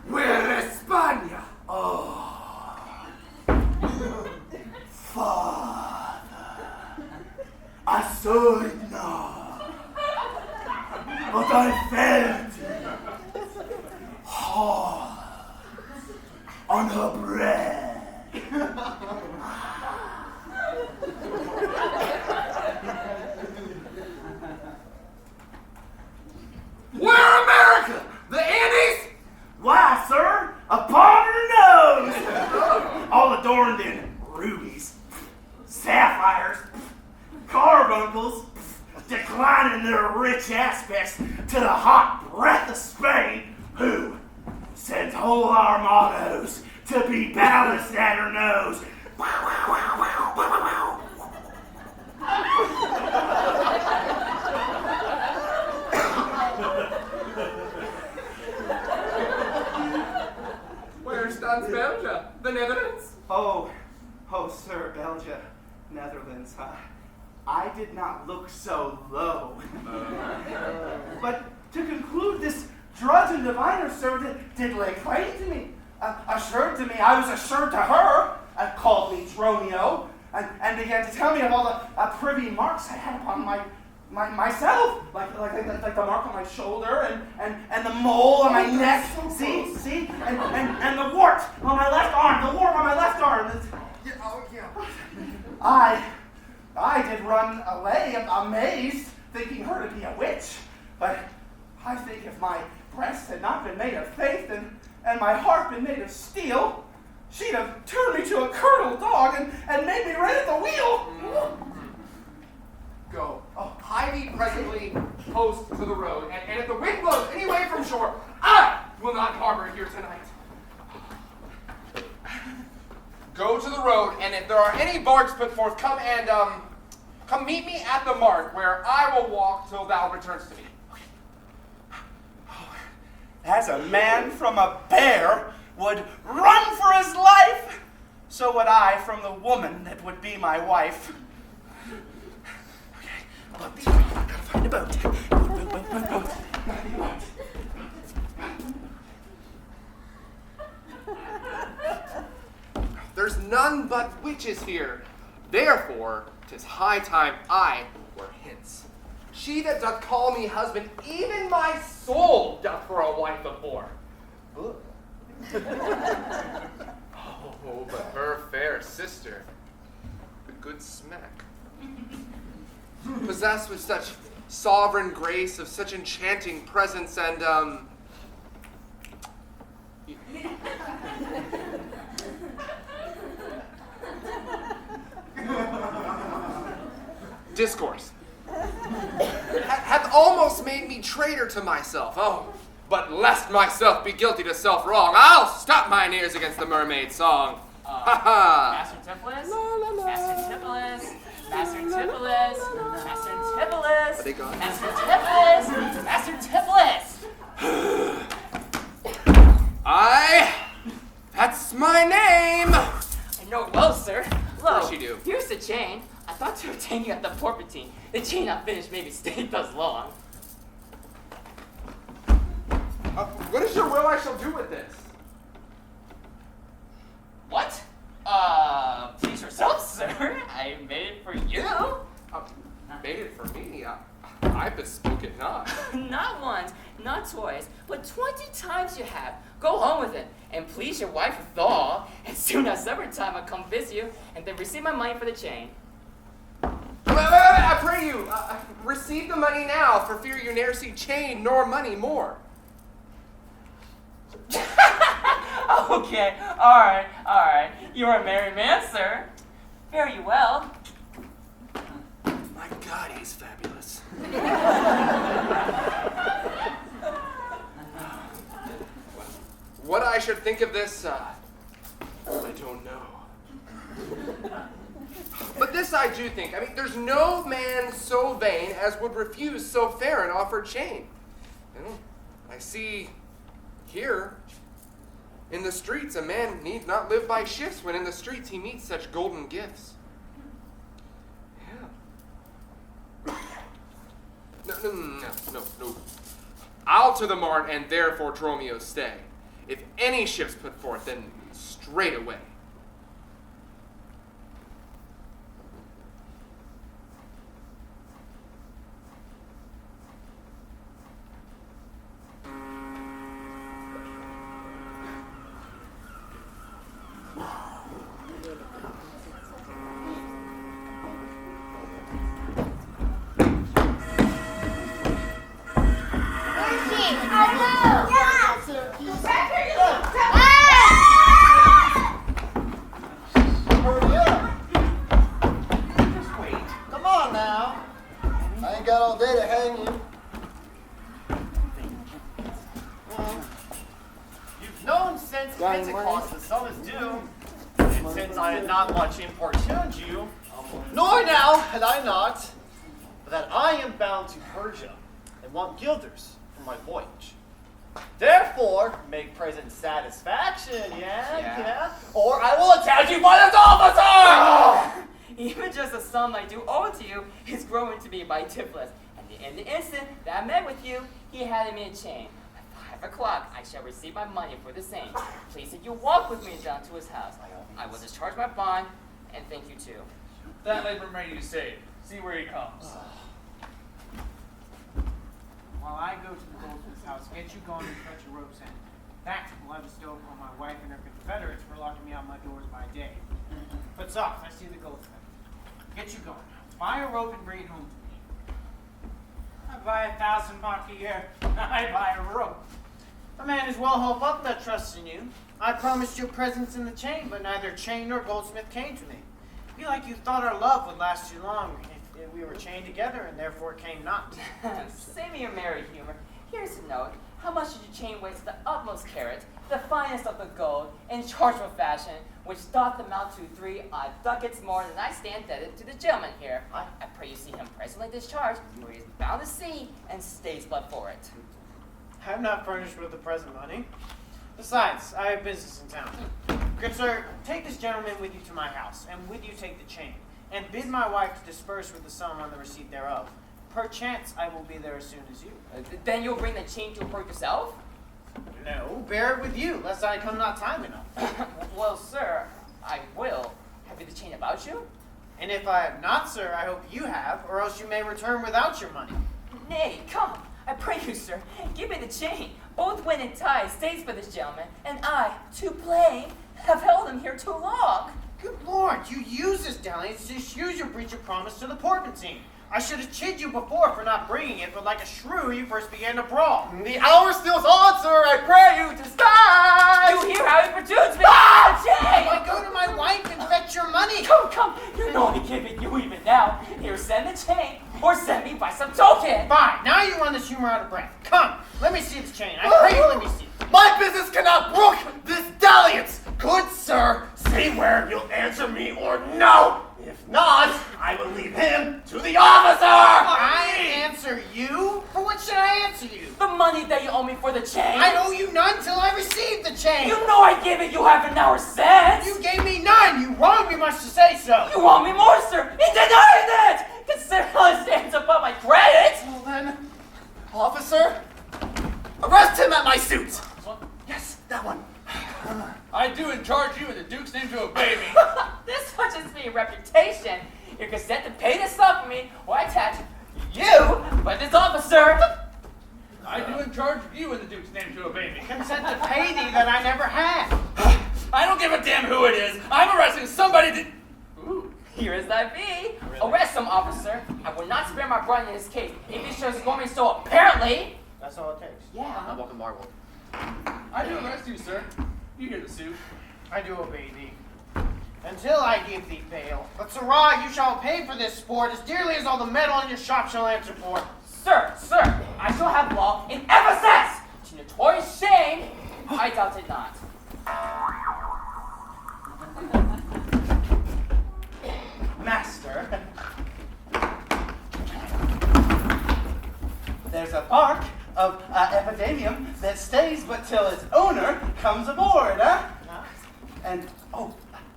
Where is Spania? Oh, Father, I saw it now, but I felt it hard on her breast. rich aspects to the hot breath of Spain, who sends whole armados to be balanced at her nose. Where stands Belgium? The Netherlands? Oh, sir, Belgium, Netherlands, huh? I did not look so low. But to conclude, this drudge and diviner, sir, did lay claim to me, assured to me I was assured to her, and called me Dromio, and began to tell me of all the privy marks I had upon myself, like the mark on my shoulder, and the mole on my neck, see, and the wart on my left arm, I did run away, amazed, thinking her to be a witch. But I think if my breast had not been made of faith and my heart been made of steel, she'd have turned me to a curdled dog and made me right at the wheel. Go. Hie thee presently post to the road, and if the wind blows any way from shore, I will not harbor here tonight. Go to the road, and if there are any barks put forth, come meet me at the mark, where I will walk till thou returns to me. As a man from a bear would run for his life, so would I from the woman that would be my wife. Okay, gotta find a boat. Boat. There's none but witches here. Therefore, 'tis high time I were hence. She that doth call me husband, even my soul doth for a wife abhor. Oh, but her fair sister, the good smack, possessed with such sovereign grace, of such enchanting presence, and discourse hath almost made me traitor to myself. Oh, but lest myself be guilty to self-wrong, I'll stop mine ears against the mermaid song. Ha ha! Master Tipolis? Master Tipolis? Master Tipolis? Master Tipolis? Are they gone? Master Tipolis? Master Tipolis! Aye, that's my name. I know it well, sir. Lo, What'd she do? here's the chain. I thought to obtain you at the porpentine. The chain not finished maybe stayed thus long. What is your will I shall do with this? What? Please yourself, sir. I made it for you. Made it for me? I bespoke it not. Not once, not twice, but 20 times you have. Go home with it, and please your wife withal, and soon as supper time I'll come visit you, and then receive my money for the chain. Wait, I pray you, receive the money now, for fear you ne'er see chain nor money more. Okay, alright. You are a merry man, sir. Fare you well. My God, he's fabulous. What I should think of this, I don't know. But this I do think. I mean, there's no man so vain as would refuse so fair an offered chain. I see here, in the streets, a man need not live by shifts when in the streets he meets such golden gifts. Yeah. No. I'll to the mart and therefore Dromio stay. If any ships put forth, then straight away. Pentecost, the sum is due. And since I had not much importuned you, nor now had I not, that I am bound to Persia and want guilders for my voyage. Therefore, make present satisfaction, yeah? Or I will attach you by this officer! Even just the sum I do owe to you is growing to be by Tiflis. And in the instant that I met with you, he handed me a chain. At 5 o'clock, I shall receive my money for the same. Please that you walk with me down to his house. I will discharge my bond, and thank you too. That labor may you say. See where he comes. While I go to the goldsmith's house, get you going and fetch a rope's end. That will I bestow upon my wife and her confederates for locking me out my doors by day. But soft, I see the goldsmith. Get you going. Buy a rope and bring it home to me. I buy 1,000 mark a year. I buy a rope. A man is well helped up that trusts in you. I promised you presents in the chain, but neither chain nor goldsmith came to me. Be like you thought our love would last too long if we were chained together, and therefore came not. Save me your merry humor. Here's a note. How much did your chain weigh to the utmost carat, the finest of the gold, in chargeable fashion, which doth amount to 3 odd ducats more than I stand indebted to the gentleman here. I pray you see him presently discharged, for he is bound to sea, and stays but for it. I am not furnished with the present money. Besides, I have business in town. Good sir, take this gentleman with you to my house, and with you take the chain, and bid my wife to disperse with the sum on the receipt thereof. Perchance I will be there as soon as you. Then you'll bring the chain to her yourself? No, bear it with you, lest I come not time enough. Well, sir, I will. Have you the chain about you? And if I have not, sir, I hope you have, or else you may return without your money. Nay, come, I pray you, sir, give me the chain. Both win and tie stays for this gentleman, and I, too plain, have held him here too long. Good Lord, you use this dalliance to excuse your breach of promise to the porpentine. I should have chid you before for not bringing it, but like a shrew, you first began to brawl. The hour still's on, sir. I pray you to stop. You hear how he pretudes me? Ah! Jay! I go to my wife and fetch your money. Come, you know I give it you even now. Here, send the chain, or send me by some token. Fine, now you run this humor out of breath. Come, let me see the chain. I pray you let me see it. My business cannot brook this dalliance. Good sir, say where you'll answer me or no. If not, I will leave him to the officer! I answer you? For what should I answer you? The money that you owe me for the chain. I owe you none till I receive the chain. You know I gave it you half an hour since. You gave me none. You wronged me much to say so. You want me more, sir? He denied it! Consider how it stands above my credit. Well then, officer, arrest him at my suit. Yes, that one. I do in charge you in the Duke's name to obey me. This touches me reputation. Your consent to pay this sum for me, or I attach you, but this officer. I do in charge you in the Duke's name to obey me. Consent to pay thee that I never had. I don't give a damn who it is. I'm arresting somebody to... Ooh, here is thy fee. Arrest some officer. I will not spare my brother in this case if he shows going so apparently. That's all it takes. Yeah. I'm welcome, Marvel. I do arrest you, sir. You hear the suit. I do obey thee. Until I give thee bail. But sirrah, you shall pay for this sport as dearly as all the metal in your shop shall answer for. Sir, I shall have law in Ephesus. To notorious shame, I doubt it not. Master, there's a bark of epidemium that stays but till its owner comes aboard, huh? And,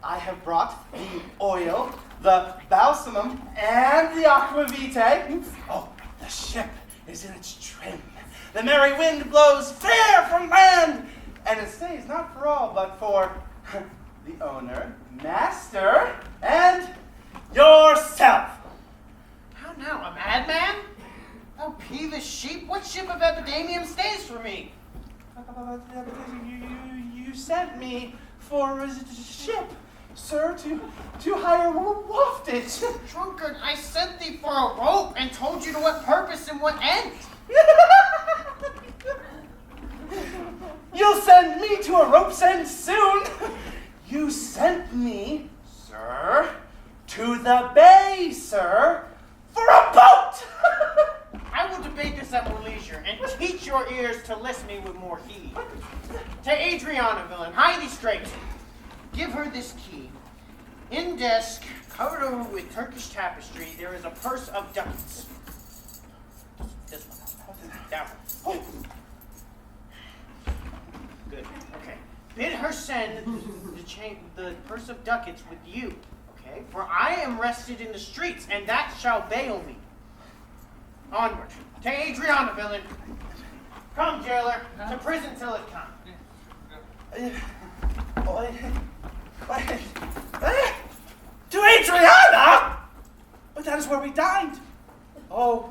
I have brought the oil, the balsamum, and the aquavitae. Oh, the ship is in its trim. The merry wind blows fair from land, and it stays not for all, but for the owner, master, and yourself. How now, a madman? Oh, peevish sheep, what ship of epidemium stays for me? You sent me for a ship, sir, to hire waftage. Drunkard, I sent thee for a rope and told you to what purpose and what end. You'll send me to a rope's end soon. You sent me, sir, to the bay, sir, for a boat. I will debate this at will leisure, and teach your ears to listen me with more heed. To Adriana, villain, hie thee straight. Give her this key. In desk, covered over with Turkish tapestry, there is a purse of ducats. This one. That one. Good. Okay. Bid her send the purse of ducats with you. Okay? For I am rested in the streets, and that shall bail me. Onward. To Adriana, villain. Come, jailer. To prison till it come. To Adriana? But that is where we dined. Oh,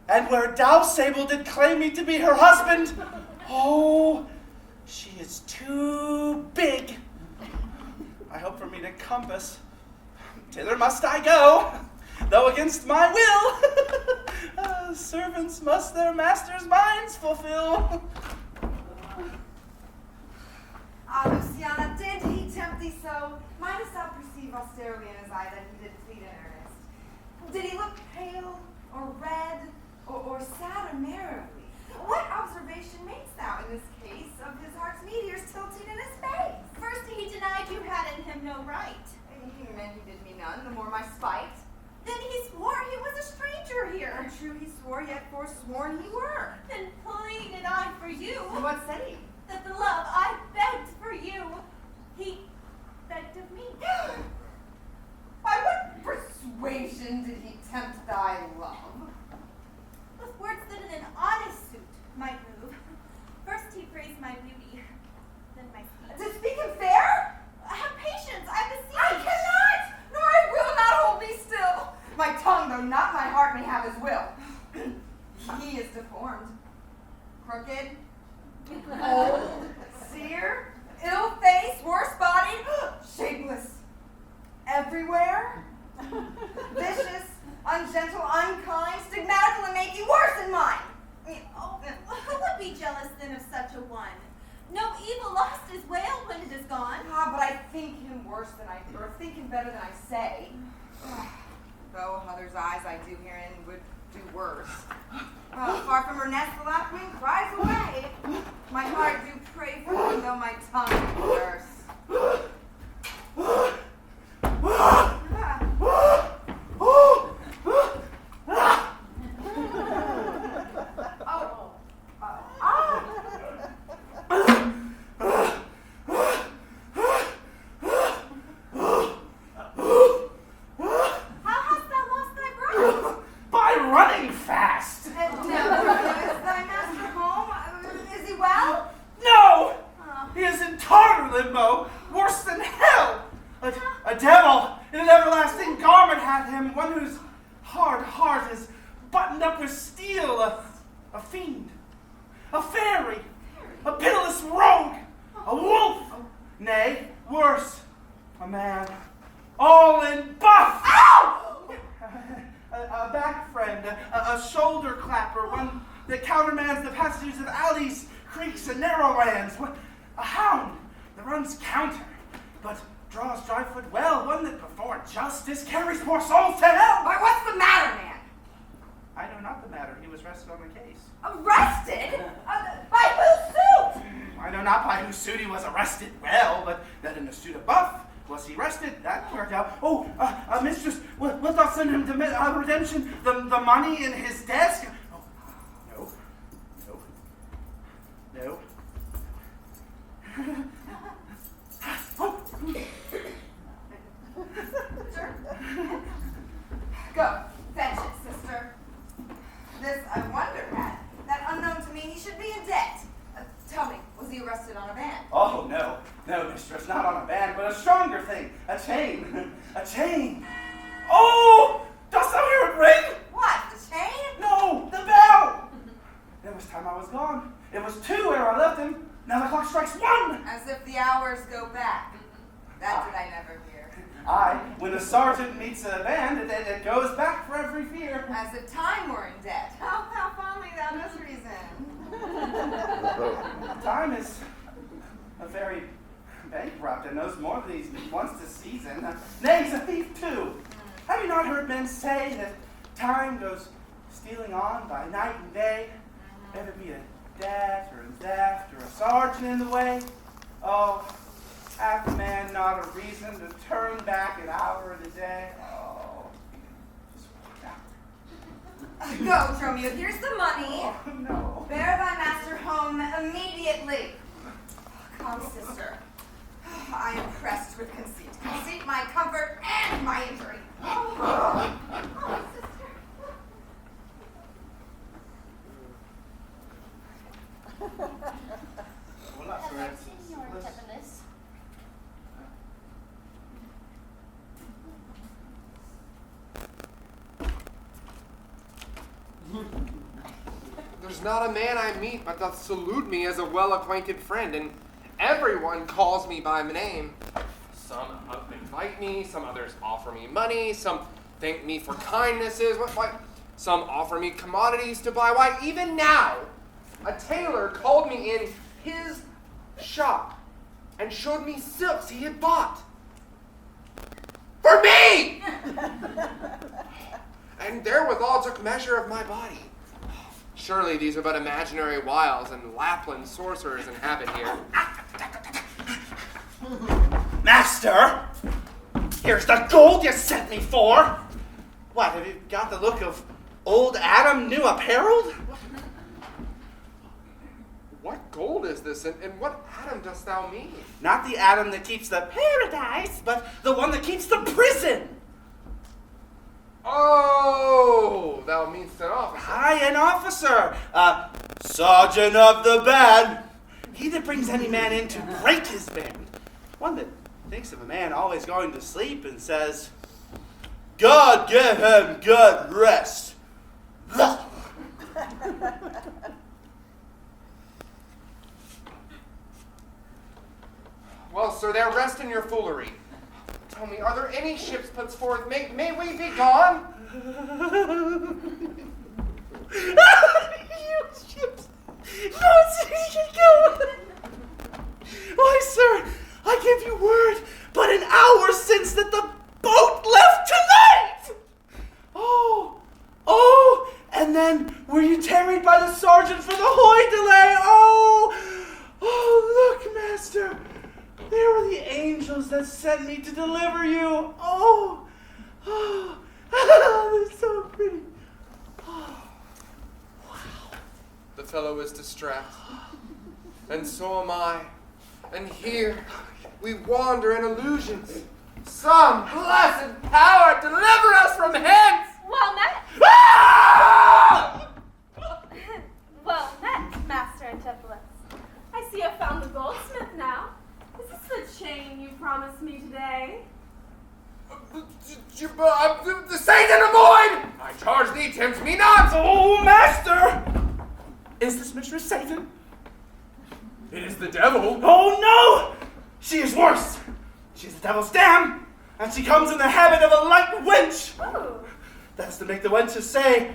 and where Dow Sable did claim me to be her husband. Oh, she is too big. I hope for me to compass. Thither must I go, though against my will. Servants must their masters' minds fulfill. Luciana, did he tempt thee so? Mightest thou perceive austerely in his eye that he did plead in earnest? Did he look pale, or red, or sad or merrily? What observation makest thou in this case of his heart's meteors tilting in his face? First he denied you had in him no right. He meant he did me none, the more my spite. Then he swore he was a stranger here. True he swore, yet forsworn he were. Then pleaded I for you. What said he? That the love I begged for you, he begged of me. By what persuasion did he tempt thy love? With words that in an honest suit might move. First he praised my beauty, then my speech. To speak him fair? Have patience, I beseech. I cannot, nor I will not hold me still. My tongue, though not my heart, may have his will. He is deformed, crooked, old, sere, ill-faced, worse-bodied, shapeless, everywhere, vicious, ungentle, unkind, stigmatical, and making worse in mine. Oh, who would be jealous then of such a one? No evil lost his wail when it is gone. Ah, but I think him worse than or think him better than I say. Though others' eyes I do herein would do worse. Far from her nest the lapwing cries away. My heart do pray for him, though my tongue curse. Justice carries poor souls to hell! Why, what's the matter, man? I know not the matter. He was arrested on the case. Arrested? By whose suit? I know not by whose suit he was arrested. Well, but that in the suit of buff was he arrested. That worked out. Oh, mistress, wilt thou send him to redemption the money in his desk? Oh, no. Go, fetch it, sister. This I wonder at, that unknown to me he should be in debt. Tell me, was he arrested on a band? Oh, no, mistress, not on a band, but a stronger thing, a chain, a chain. Oh, dost thou hear it ring? What, the chain? No, the bell. It was time I was gone. It was 2 ere I left him. Now the clock strikes 1. As if the hours go back. That did I never hear. Aye, when the sergeant meets a band, it goes back for every fear. As if time were in debt. How fondly thou dost reason. Time is a very bankrupt and knows more of these once a season. Nay, he's a thief too. Have you not heard men say that time goes stealing on by night and day? sergeant in the way? Oh, hath man not a reason to turn back an hour of the day? Oh, Go, Romeo. Here's the money. oh no. Bear thy master home immediately. Come, sister. I am pressed with conceit. Conceit my comfort and my injury. Oh, sister. There's not a man I meet but doth salute me as a well-acquainted friend, and everyone calls me by my name. Some invite me, some others offer me money, some thank me for kindnesses, some offer me commodities to buy. Why, even now, a tailor called me in his shop and showed me silks he had bought. For me! And therewithal took measure of my body. Surely these are but imaginary wiles, and Lapland sorcerers inhabit here. Master, here's the gold you sent me for. What, have you got the look of old Adam new apparelled? What gold is this, and what Adam dost thou mean? Not the Adam that keeps the paradise, but the one that keeps the prison. Oh, thou meanst an officer. Aye, an officer, sergeant of the band. He that brings any man in to break his band. One that thinks of a man always going to sleep and says, God give him good rest. Well, sir, there rest in your foolery. Tell me, are there any ships put forth? May we be gone? You ships! No, you can go! Why, sir, I give you word, but an hour since that the boat left tonight! Oh, and then were you tarried by the sergeant for the hoy delay? Oh, look, master. There are the angels that sent me to deliver you. Oh, they're so pretty. Oh, wow. The fellow is distressed, and so am I. And here we wander in illusions. Some blessed power deliver us from hence! Well met. Ah! Well met, Master Antipholus. I see I've found the goldsmith now. Is this the chain you promised me today? The Satan avoid! I charge thee, tempt me not! Oh, master! Is this Mistress Satan? It is the devil. Oh, no! She is worse. She's the devil's dam, and she comes in the habit of a light wench. Oh. That's to make the wenches say,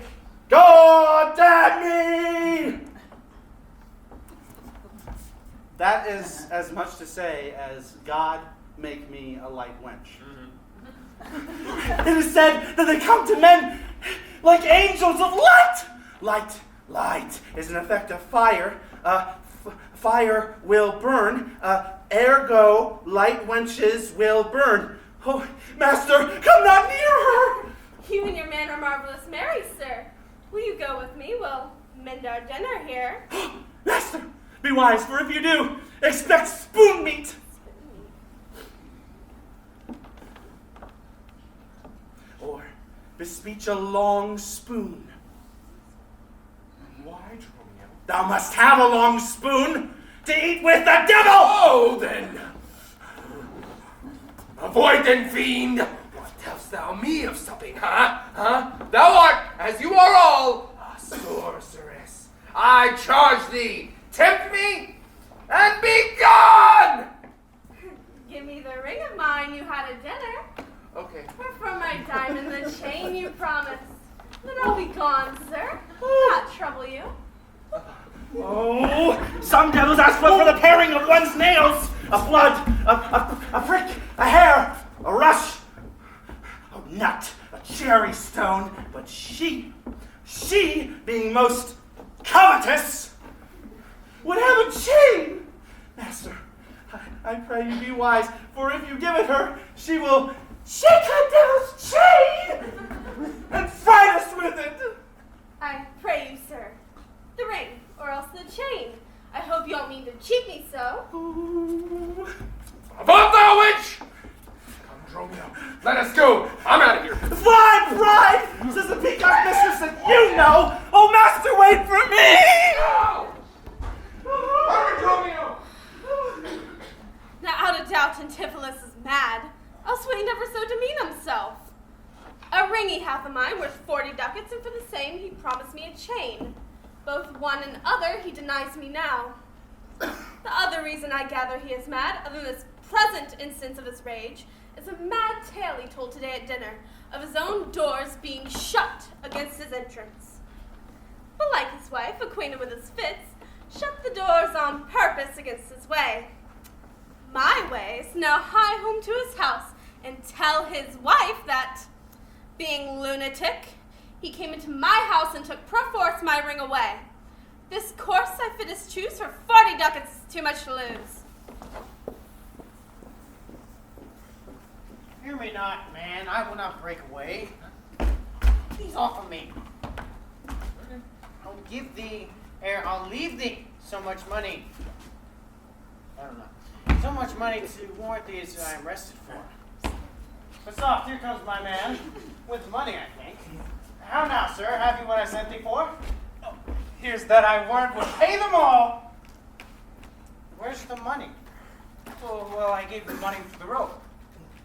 God damn me! That is as much to say as God make me a light wench. Mm-hmm. It is said that they come to men like angels of light. Light is an effect of fire. Fire will burn. Ergo, light wenches will burn. Oh, master, come not near her. You and your man are marvelous merry, sir. Will you go with me? We'll mend our dinner here. Master, be wise, for if you do, expect spoon meat. Or bespeech a long spoon. Why, Romeo? Thou must have a long spoon to eat with the devil! Oh, then. Avoid then, fiend. What tell'st thou me of supping, huh? Thou art, as you are all, a sorceress. I charge thee, tempt me, and be gone! Give me the ring of mine you had at dinner. Okay. Or from my diamond the chain you promised. Then I'll be gone, sir. Not trouble you. Oh, some devils ask for the paring of one's nails, a flood, a prick, a hair, a rush, a nut, a cherry stone. But she being most covetous, would have a chain I pray you be wise, for if you give it her, she will shake her devil's chain and fright us with it. I pray you, sir, the ring, or else the chain. I hope you don't mean to cheat me so. Above thou witch! Come, Dromio, let us go. I'm out of here. Fly, bride, says the peacock mistress, and you know. Oh, master, wait for me! No! Hurry, Dromio! Now, out of doubt, Antipholus is mad, else would he never so demean himself. A ring he hath of mine worth 40 ducats, and for the same he promised me a chain. Both one and other he denies me now. The other reason I gather he is mad, other than this present instance of his rage, is a mad tale he told today at dinner, of his own doors being shut against his entrance. But like his wife, acquainted with his fits, shut the doors on purpose against his way. My way is now hie home to his house, and tell his wife that, being lunatic, he came into my house and took perforce my ring away. This course I fittest choose, for 40 ducats is too much to lose. Hear me not, man. I will not break away. Please offer me. I'll give thee, ere I'll leave thee, so much money. I don't know. So much money to warrant thee as I am rested for. But soft, here comes my man. With money, I think. How now, sir? Have you what I sent thee for? Oh, here's that I warrant will pay them all. Where's the money? Oh, well, I gave the money for the rope.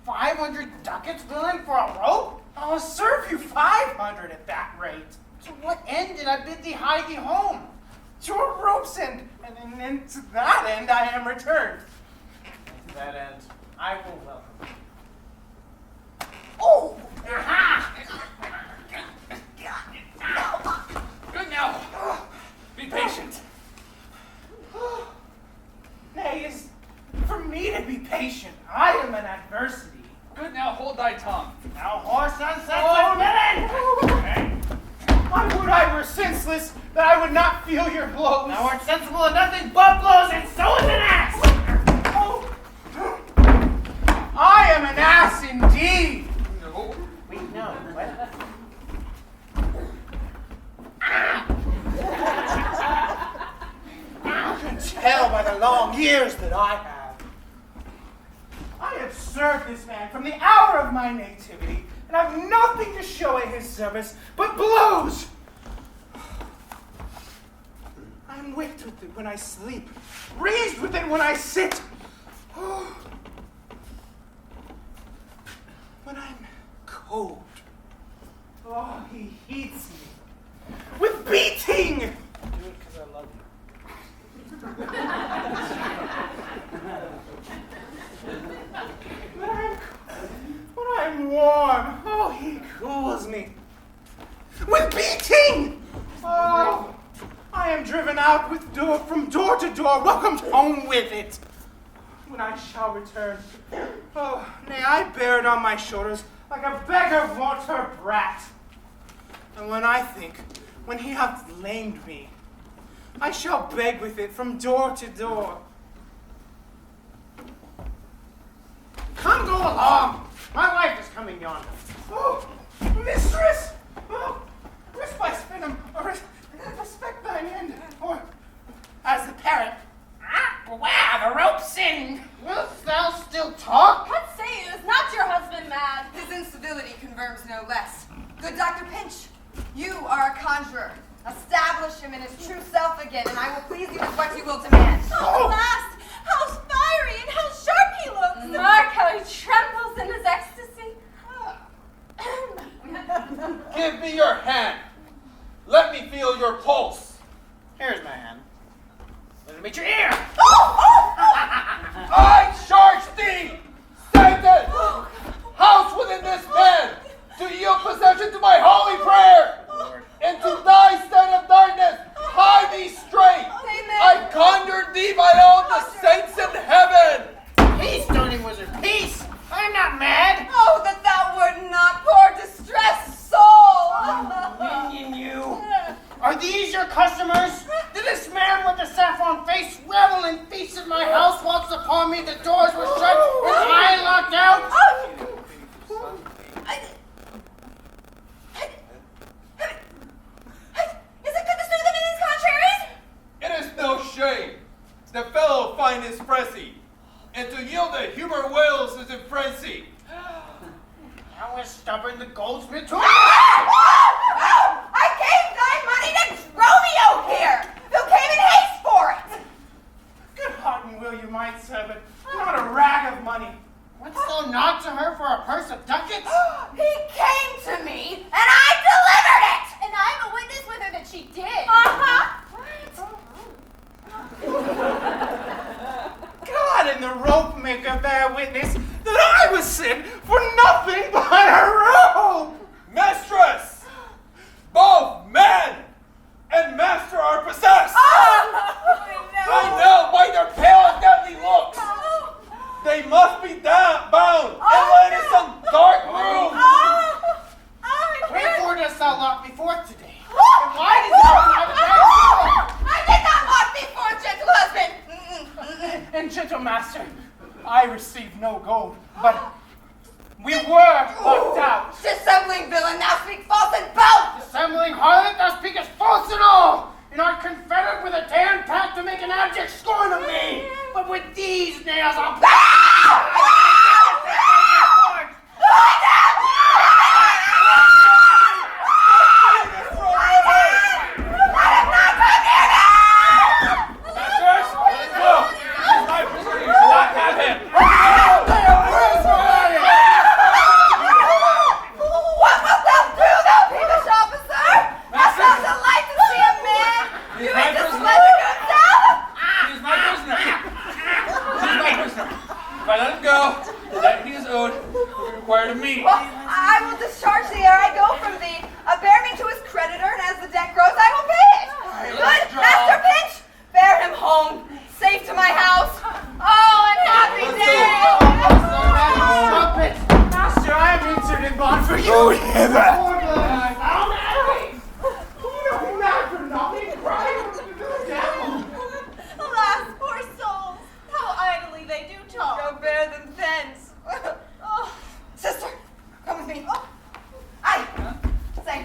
500 ducats, villain, for a rope? I'll serve you 500 at that rate. To what end did I bid thee hie thee home? To a rope's end, and to that end I am returned. And to that end, I will welcome you. Oh! Aha! Good now. Be patient. Nay, is for me to be patient. I am an adversity. Good now, hold thy tongue. Now, horse unsenseless villain! Why would I were senseless, that I would not feel your blows? Thou art sensible of nothing but blows, and so is an ass! Oh. I am an ass indeed. No. We know. What? I can tell by the long years that I have. I have served this man from the hour of my nativity, and have nothing to show at his service but blows. I am waked with it when I sleep, raised with it when I sit. When I'm cold, oh, he heats me with beating. Do it because I love you. When I'm warm, oh, he cools me with beating. Oh, I am driven out with from door to door, welcomed home with it. When I shall return, oh, nay, I bear it on my shoulders like a beggar vaunts her brat. And when I think, when he hath lamed me, I shall beg with it from door to door. Come, go along. My wife is coming yonder. Oh, mistress! Oh, respite venom, or respect thine end, or as the parrot. Wow, the rope sing. Wilt thou still talk? What say you? Is not your husband mad? His incivility confirms no less. Good Dr. Pinch, you are a conjurer. Establish him in his true self again, and I will please you with what you will demand. Oh, last! How fiery and how sharp he looks! Mark how he trembles in his ecstasy. Give me your hand. Let me feel your pulse. Here's my hand. Let me meet your ear. I charge thee, Satan, house within this man, to yield possession to my holy prayer, and to thy state of darkness, hie thee straight. I conjured thee by all the saints in heaven. Peace, Stoning Wizard, peace. I'm not mad. Oh, that thou wert not, poor distressed soul. Minion, you. Are these your customers? Did this man with the saffron face revel and feast at my house whilst upon me the door wine is frenzy, and to yield the humor wills is in frenzy. I was stubborn the goldsmith too. I gave thy money to Romeo here, who came in haste for it. Good heart and will you might, sir, but not a rag of money. What's so not to her for a purse of ducats? He came to me, and I delivered it. And I'm a witness with her that she did. God and the rope maker bear witness that I was sent for nothing but a rope. Mistress, both man and master are possessed. I know by their pale and deadly looks. They must be bound and led in some dark room. Wherefore dost thou lock me forth today? And why does thou have a bad I did not lock thee forth, gentle husband. And gentle master, I received no gold, but we were locked out. Dissembling villain, thou speak false and both. Dissembling harlot, thou speakest false and all, and art confederate with a damned pact to make an abject scorn of me. But with these nails I'll I will discharge thee ere I go from thee. Bear me to his creditor, and as the debt grows, I will pay it. Good, Master Pinch, bear him home, safe to my house. Oh, and happy day! Master, I am answered in bond for you. Oh, hither! Alas, poor souls, how idly they do talk. Go bear them thence. Sister, come with me. Aye. Say,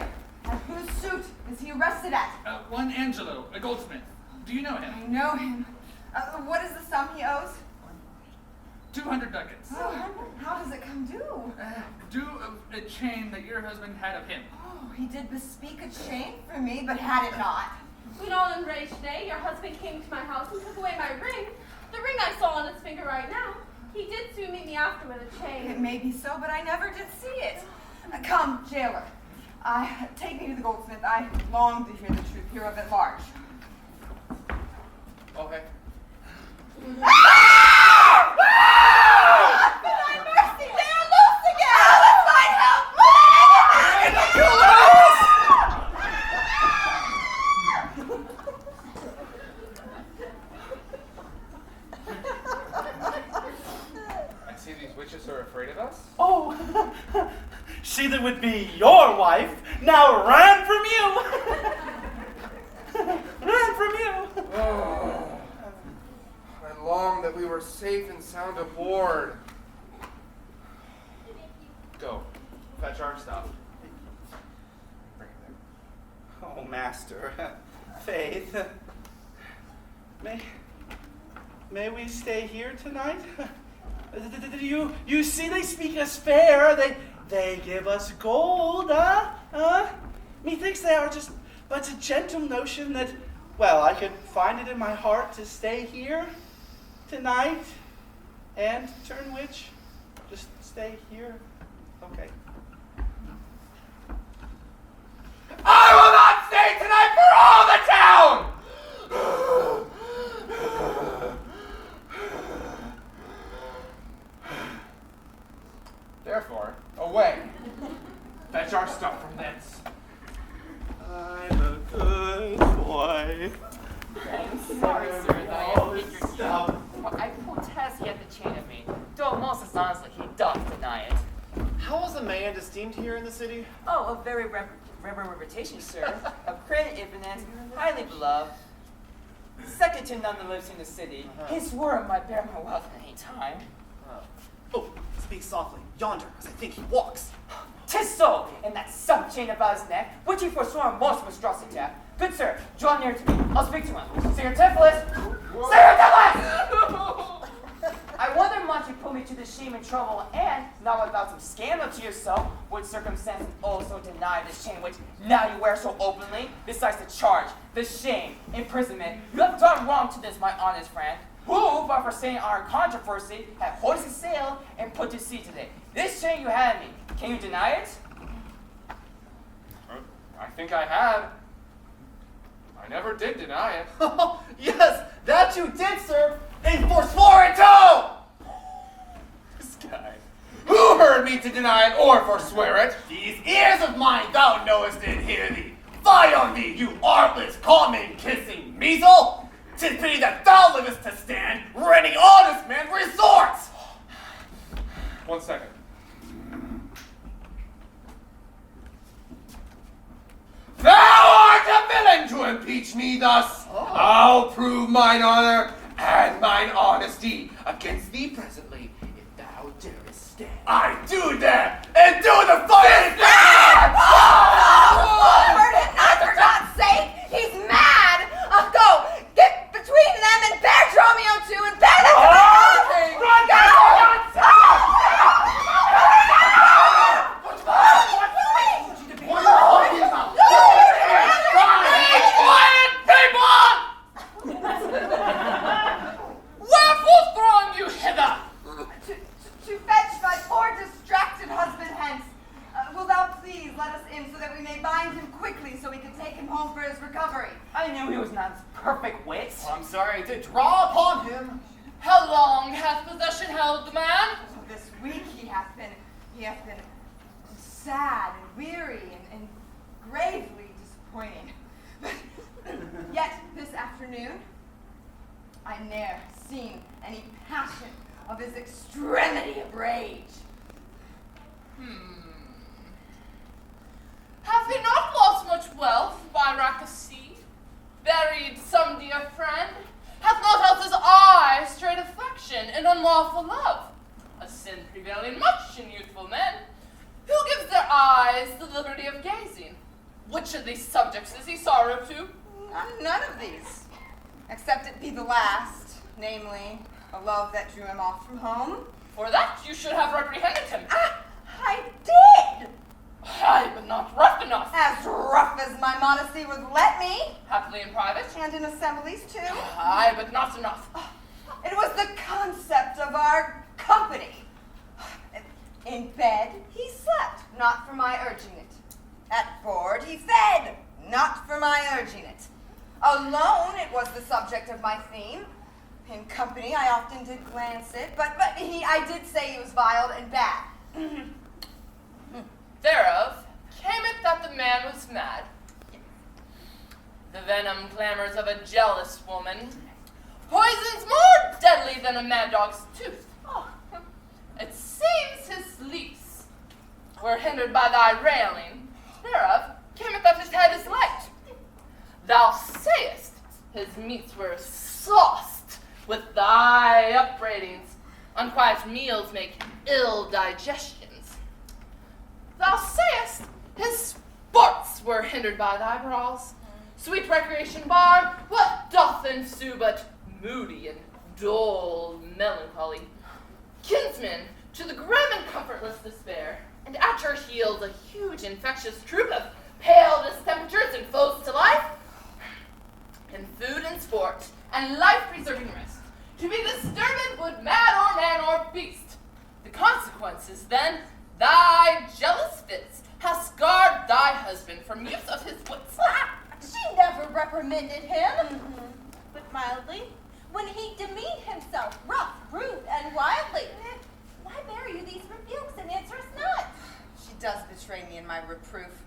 at whose suit is he arrested at? One Angelo, a goldsmith. Do you know him? I know him. What is the sum he owes? 200 ducats. How does it come due? Due of a chain that your husband had of him. Oh, he did bespeak a chain for me, but had it not. When all enraged day, your husband came to my house and took away my ring. The ring I saw on his finger right now. He did soon meet me after with a chain. It may be so, but I never did see it. Come, jailer. Take me to the goldsmith. I long to hear the truth hereof at large. Okay. Mercy! They are loose again! Let's find help! I see these witches are afraid of us. Oh, she that would be your wife now ran from you. Ran from you. Oh, I long that we were safe and sound aboard. Go, fetch our stuff. Bring it there. Oh, master, Faith, may we stay here tonight? You see, they speak us fair. They give us gold, Methinks they are just but a gentle notion that, well, I could find it in my heart to stay here tonight and turn which. Just stay here. Okay. I will not stay tonight for all the town! Therefore, away. Fetch our stuff from thence. I'm a good boy. I'm sorry, sir, that I have to hit your stuff. I protest he had the chain of me, though most as honestly he doth deny it. How is a man esteemed here in the city? Oh, a very reverend reputation, sir. Of credit infinite, highly beloved. Second to none that lives in the city. His word might bear my wealth at any time. Oh, speak softly. Yonder, as I think he walks. 'Tis so, and that sub-chain about his neck, which he forsworn most monstrosity at. Good sir, draw near to me. I'll speak to him. Sir Tiflis! Sir Tiflis! shame and trouble, and not without some scandal to yourself, would circumstances also deny this chain which now you wear so openly? Besides the charge, the shame, imprisonment, you have done wrong to this, my honest friend, who, but for saying our controversy, have hoisted sail and put to sea today. This chain you had me, can you deny it? I think I had. I never did deny it. Yes, that you did, sir, and forswore it too! This guy. Who heard me to deny it or forswear it? These ears of mine thou knowest did hear thee. Fie on thee, you artless, common-kissing measle! 'Tis pity that thou livest to stand, where any honest man resorts! 1 second. Thou art a villain to impeach me thus. I'll prove mine honor and mine honesty against thee presently, if thou darest stand. I do dare, and do the finest Forward him, not for God's sake! He's mad! Go! Get between them and bear Dromio too, and bear them to my Run, What are you talking about? Wherefore throng you hither? To fetch my poor distracted husband hence. Will thou please let us in so that we may bind him quickly so we can take him home for his recovery? I knew he was not his perfect wit. I'm sorry to draw upon him. How long hath possession held the man? So this week he hath been sad and weary and gravely disappointing. But yet this afternoon I ne'er seen any passion of his extremity of rage. Hath he not lost much wealth by rack of sea? Buried some dear friend? Hath not held his eye straight affection and unlawful love? A sin prevailing much in youthful men. Who gives their eyes the liberty of gazing? Which of these subjects is he sorrow to? None of these, except it be the last, namely, a love that drew him off from home. For that you should have reprehended him. I did! Aye, but not rough enough. As rough as my modesty would let me. Happily in private. And in assemblies, too. Aye, but not enough. It was the concept of our company. In bed, he slept, not for my urging it. At board, he fed, not for my urging it. Alone, it was the subject of my theme. In company, I often did glance it, but I did say he was vile and bad. Thereof came it that the man was mad. The venom clamors of a jealous woman. Poison's more deadly than a mad dog's tooth. It seems his sleeps were hindered by thy railing. Thereof came it that his head is light. Thou sayest his meats were sauced with thy upbraidings. Unquiet meals make ill digestions. Thou sayest his sports were hindered by thy brawls. Sweet recreation bar, what doth ensue but moody and dull melancholy? Kinsman to the grim and comfortless despair, and at your heels a huge infectious troop of pale distemperatures and foes to life, in food and sport, and life-preserving rest, to be disturbed would man or man or beast. The consequences, then, thy jealous fits hath scarred thy husband from use of his wits. She never reprimanded him, but mildly, when he demeaned himself rough, rude, and wildly. Why bear you these rebukes and answer us not? She does betray me in my reproof.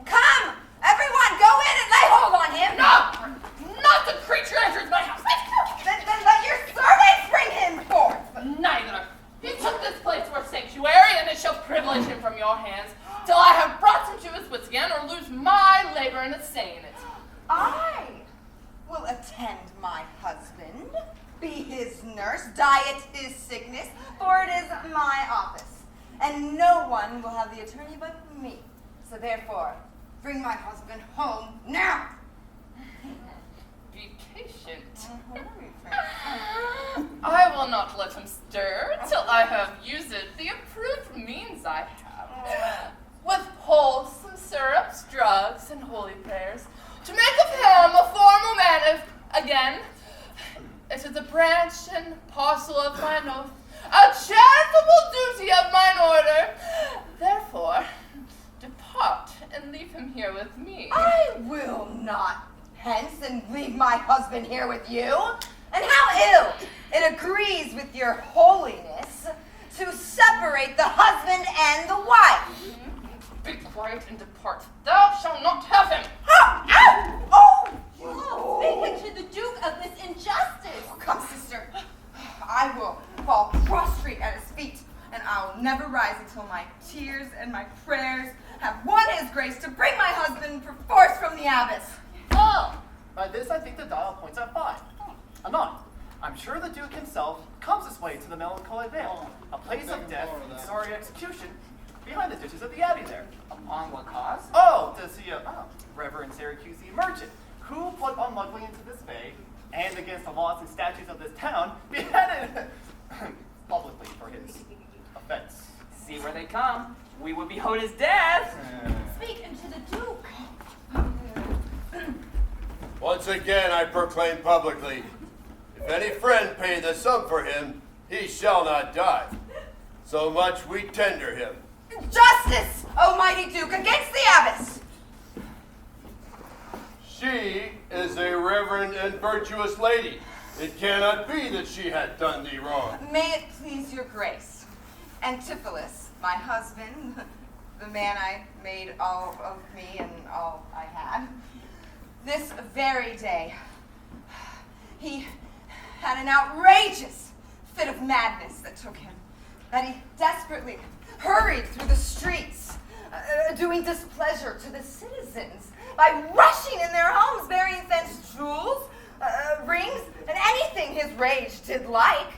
Come! Everyone, go in and lay hold on him! No! Not the creature enters my house! Then let your servants bring him forth! Neither. He took this place for sanctuary, and it shall privilege him from your hands, till I have brought him to his wits again, or lose my labor in assaying it. I will attend my husband, be his nurse, diet his sickness, for it is my office, and no one will have the attorney but me. So therefore, bring my husband home now. Be patient. I will not let him stir till I have It is a branch and parcel of mine oath, a charitable duty of mine order. Therefore, depart and leave him here with me. I will not hence and leave my husband here with you. And how ill it agrees with your holiness to separate the husband and the wife. Be quiet and depart. Thou shalt not have him. Speaking to the Duke of this injustice. Oh, come, sister. I will fall prostrate at his feet, and I'll never rise until my tears and my prayers have won his grace to bring my husband perforce from the abyss. Oh! By this I think the dial points at 5. Anon, I'm sure the Duke himself comes this way to the Melancholy Vale, a place of death and sorry execution, behind the ditches of the abbey there. Upon what cause? Oh, to see a Reverend Syracuse merchant, who put unluckily into this bay, and against the laws and statutes of this town, beheaded publicly for his offense. See where they come. We would behold his death. Speak into the Duke. Once again I proclaim publicly, if any friend pay the sum for him, he shall not die. So much we tender him. Justice, O mighty Duke, against the abbess! She is a reverend and virtuous lady. It cannot be that she hath done thee wrong. May it please your grace. Antipholus, my husband, the man I made all of me and all I had, this very day, he had an outrageous fit of madness that took him, that he desperately hurried through the streets, doing displeasure to the citizens by rushing in their homes, bearing thence jewels, rings, and anything his rage did like.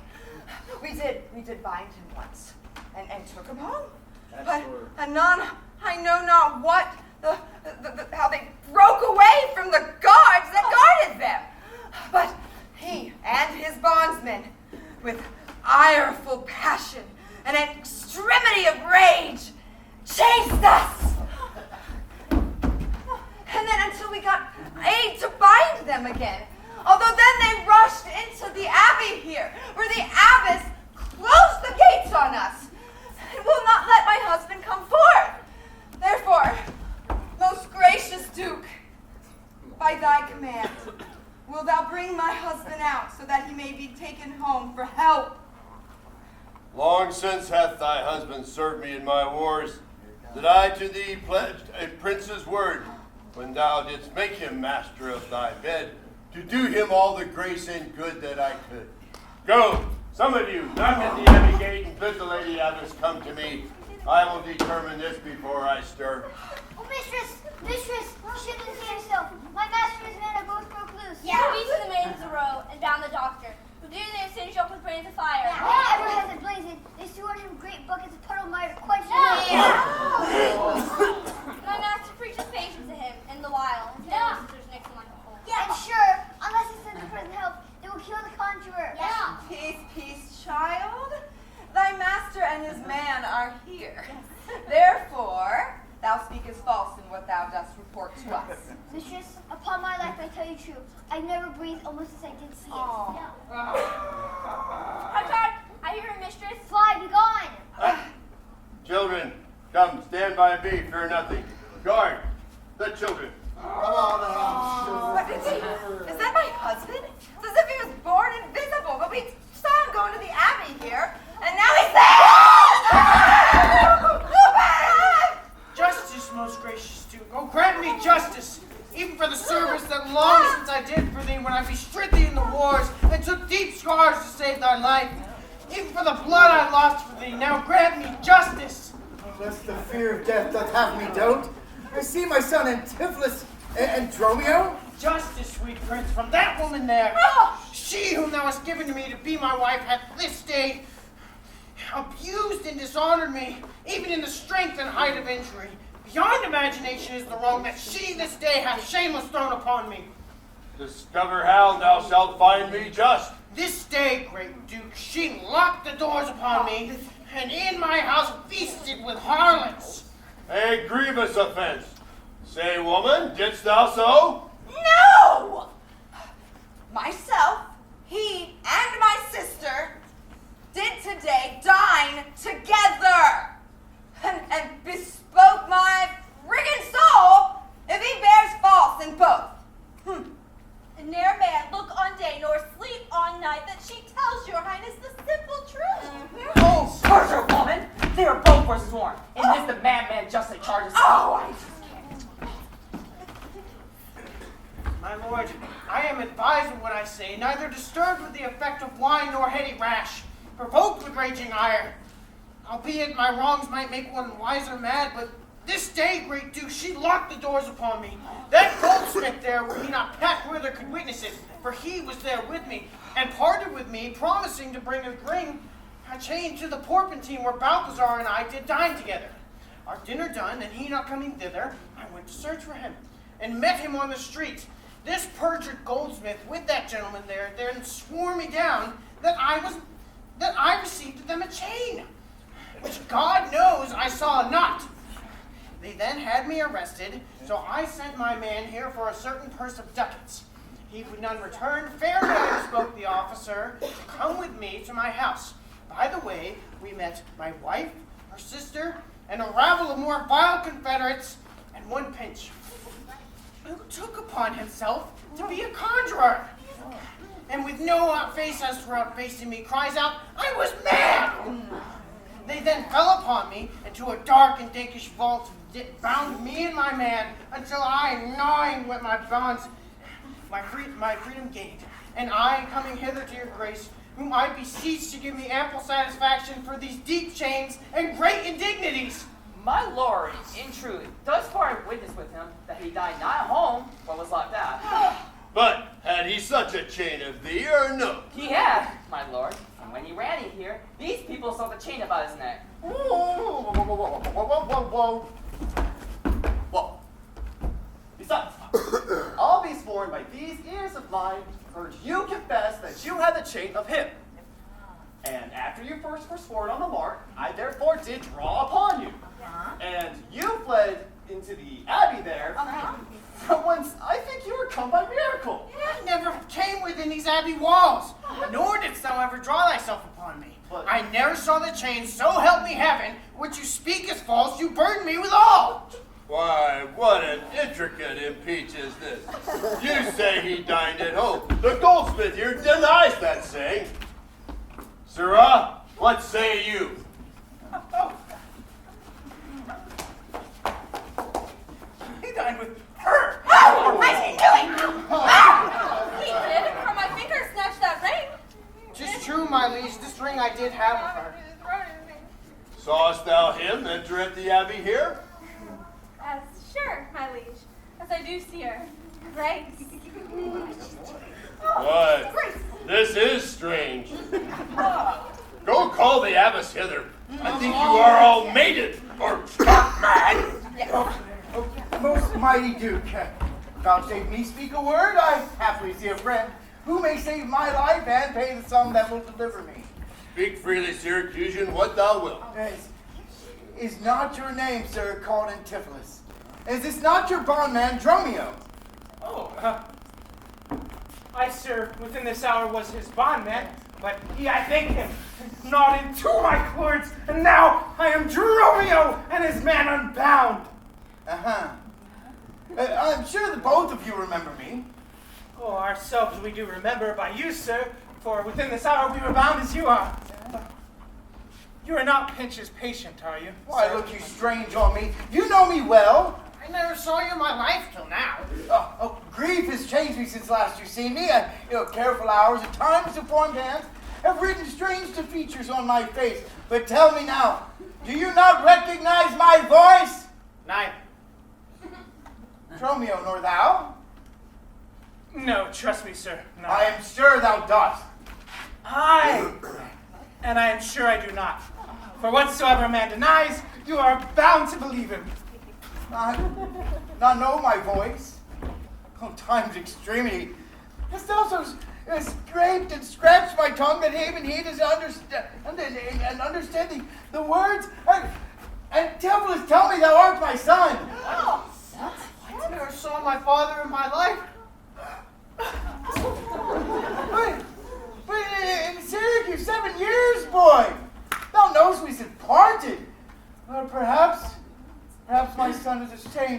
We did bind him once and took him home. But anon, I know not what, how they broke away from the guards that guarded them. But he and his bondsmen, with ireful passion and an extremity of rage, chased us. And then until we got aid to bind them again. Although then they rushed into the abbey here, where the abbess closed the gates on us and will not let my husband come forth. Therefore, most gracious Duke, by thy command, wilt thou bring my husband out so that he may be taken home for help? Long since hath thy husband served me in my wars, that I to thee pledged a prince's word, when thou didst make him master of thy bed, to do him all the grace and good that I could. Go, some of you, knock at the abbey gate and bid the lady abbess come to me. I will determine this before I stir. Oh, mistress, she didn't see herself. My master and his men are both broke loose. Yeah, we to the maidens a row and bound the doctor, who did their singed up with brains of fire. Whenever has it blazing, they stored him great buckets of puddle mire to quench the My master preaches patience to him in the while, and tells his sisters next like a hole. And sure, unless he sends the present help, they will kill the conjurer. Peace, child. Thy master and his man are here. Therefore, thou speakest false in what thou dost report to us. Mistress, upon my life I tell you true. I never breathed almost as I did see it. I hear her, mistress. Fly, be gone. Children, come, stand by me, fear nothing. Guard, the children. What is he? Is that my husband? It's as if he was born invisible, but we saw him going to the abbey here, and now he's there! Justice, most gracious Duke. Oh, grant me justice, even for the service that long since I did for thee when I bestrid thee in the wars and took deep scars to save thy life. Even for the blood I lost for thee, now grant me justice. Unless the fear of death doth have me dote, I see my son Antipholus and Dromio. Justice, sweet prince, from that woman there. She whom thou hast given to me to be my wife hath this day abused and dishonored me, even in the strength and height of injury. Beyond imagination is the wrong that she this day hath shameless thrown upon me. Discover how, and thou shalt find me just. This day, great Duke, she locked the doors upon me, and in my house feasted with harlots. A grievous offense. Say, woman, didst thou so? No! Myself, wine together, and bespoke my friggin' soul if he bears false in both. Ne'er man look on day nor sleep on night that she tells your highness the simple truth. Oh, perjure woman! They are both forsworn. In this the madman justly charges. Oh, I just My lord, I am advised of what I say, neither disturbed with the effect of wine nor heady rash, provoked with raging ire. Albeit my wrongs might make one wiser mad, but this day, great Duke, she locked the doors upon me. That goldsmith there, were he not Pat Wither, could witness it, for he was there with me, and parted with me, promising to bring a chain to the Porpentine where Balthazar and I did dine together. Our dinner done, and he not coming thither, I went to search for him, and met him on the street. This perjured goldsmith with that gentleman there then swore me down that I received of them a chain, which God knows I saw not. They then had me arrested, so I sent my man here for a certain purse of ducats. He would none return. Fairly I bespoke the officer to come with me to my house. By the way, we met my wife, her sister, and a rabble of more vile confederates, and one pinch, who took upon himself to be a conjurer, and with no face as for outfacing me, cries out, I was mad! They then fell upon me into a dark and dankish vault, bound me and my man, until I, gnawing with my bonds, my freedom gained, and I, coming hither to your grace, whom I beseech to give me ample satisfaction for these deep chains and great indignities. My lord, in truth, does bear witness with him that he died not at home, but was locked out. But had he such a chain of thee, or no? He had, my lord, and when he ran in here, these people saw the chain about his neck. Whoa. Besides, I'll be sworn by these ears of mine, heard you confess that you had the chain of him. And after you first were sworn on the mark, I therefore did draw upon you. And you fled into the abbey there, from whence I think you were come by miracle. I never came within these abbey walls, nor didst thou ever draw thyself upon me. I never saw the chain, so help me heaven, which you speak is false, you burden me with all. Why, what an intricate impeach is this. You say he dined at home. The goldsmith here denies that saying. Sirrah, what say you? He dined with her. Oh, what's he doing? He did, for my finger snatched that ring. 'Tis true, my liege, this ring I did have with her. Sawest thou him enter at the abbey here? As sure, my liege, as I do see her. Grace. What? This is strange. Go call the abbess hither. I think you are all mated, or mad. Most mighty Duke, vouchsafe me speak a word, I happily see a friend who may save my life and pay the sum that will deliver me. Speak freely, Syracusian, what thou wilt. Is not your name, sir, called Antipholus? Is this not your bondman, Dromio? I, sir, within this hour was his bondman, but he, I thank him, gnawed into my cords, and now I am Dromio and his man unbound. I'm sure that both of you remember me. Oh, ourselves we do remember by you, sir, for within this hour we were bound as you are. You are not Pinch's patient, are you? Why look you strange on me? You know me well. I never saw you in my life till now. Grief has changed me since last you've seen me. Careful hours at times informed hands have written strange features on my face. But tell me now, do you not recognize my voice? Neither. Dromio, nor thou? No, trust me, sir. No. I am sure thou dost. And I am sure I do not. For whatsoever a man denies, you are bound to believe him. Not know my voice. Time's extremity. Hast also scraped and scratched my tongue that even he does understand the words. Antipholus, tell me thou art my son. I never saw my father in my life. But in Syracuse, 7 years, boy. Thou knowest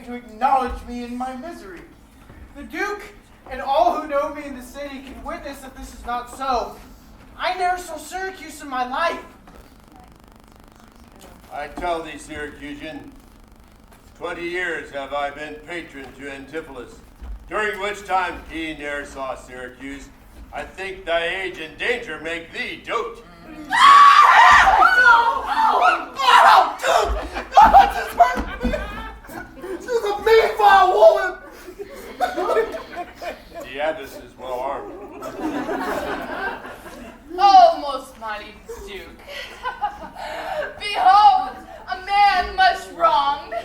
to acknowledge me in my misery. The Duke and all who know me in the city can witness that this is not so. I never saw Syracuse in my life. I tell thee, Syracusian, 20 years have I been patron to Antipholus, during which time he ne'er saw Syracuse. I think thy age and danger make thee dote. She's a mean-foul woman! The abbess is well armed. Oh, most mighty Duke, behold, a man much wronged.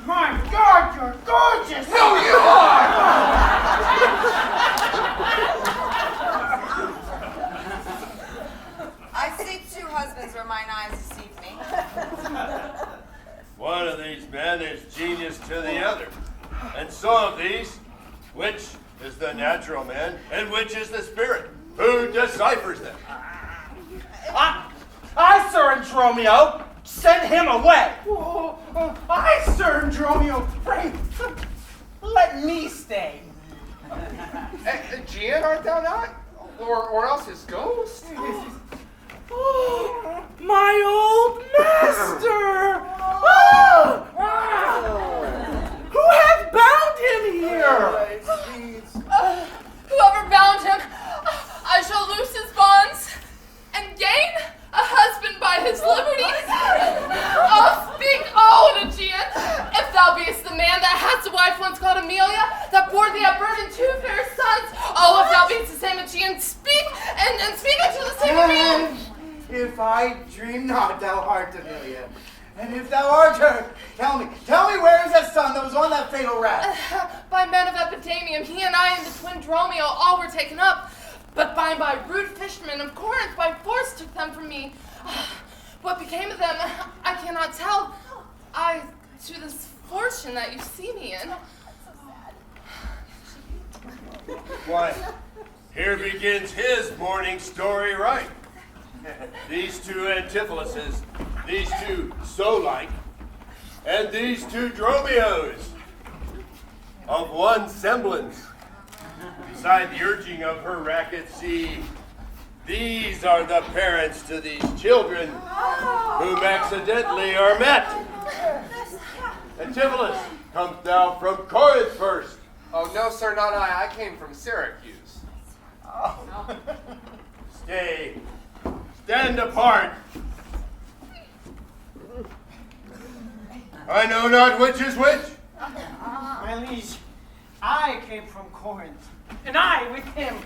My God, you're gorgeous! No, you are! I see two husbands where mine eyes deceive me. One of these men is genius to the other. And so of these, which is the natural man and which is the spirit? Who deciphers them? I, Sir Andromio, send him away. I, Sir Andromio, pray, let me stay. Gian, art thou not? Or else his ghost? Oh, my old master! Who hath bound him here? Whoever bound him, I shall loose his bonds and gain a husband by his liberties. Oh, speak, Aegean, if thou beest the man that hast a wife once called Amelia, that bore thee at birth and two fair sons. Oh, if thou beest the same Aegean, speak, and speak unto the same Amelia. If I dream not, thou art Amelia. And if thou art her, tell me where is that son that was on that fatal raft? By men of Epidamium, he and I and the twin Dromio all were taken up. But by rude fishermen of Corinth by force took them from me. What became of them, I cannot tell. I to this fortune that you see me in. Why, here begins his morning story right. These two Antipholuses, these two so-like, and these two Dromios, of one semblance. Beside the urging of her racket, see, these are the parents to these children, whom accidentally are met. Antipholus, comest thou from Corinth first? Oh, no, sir, not I. I came from Syracuse. Oh. Stay. Stand apart. I know not which is which. My liege, I came from Corinth, and I with him,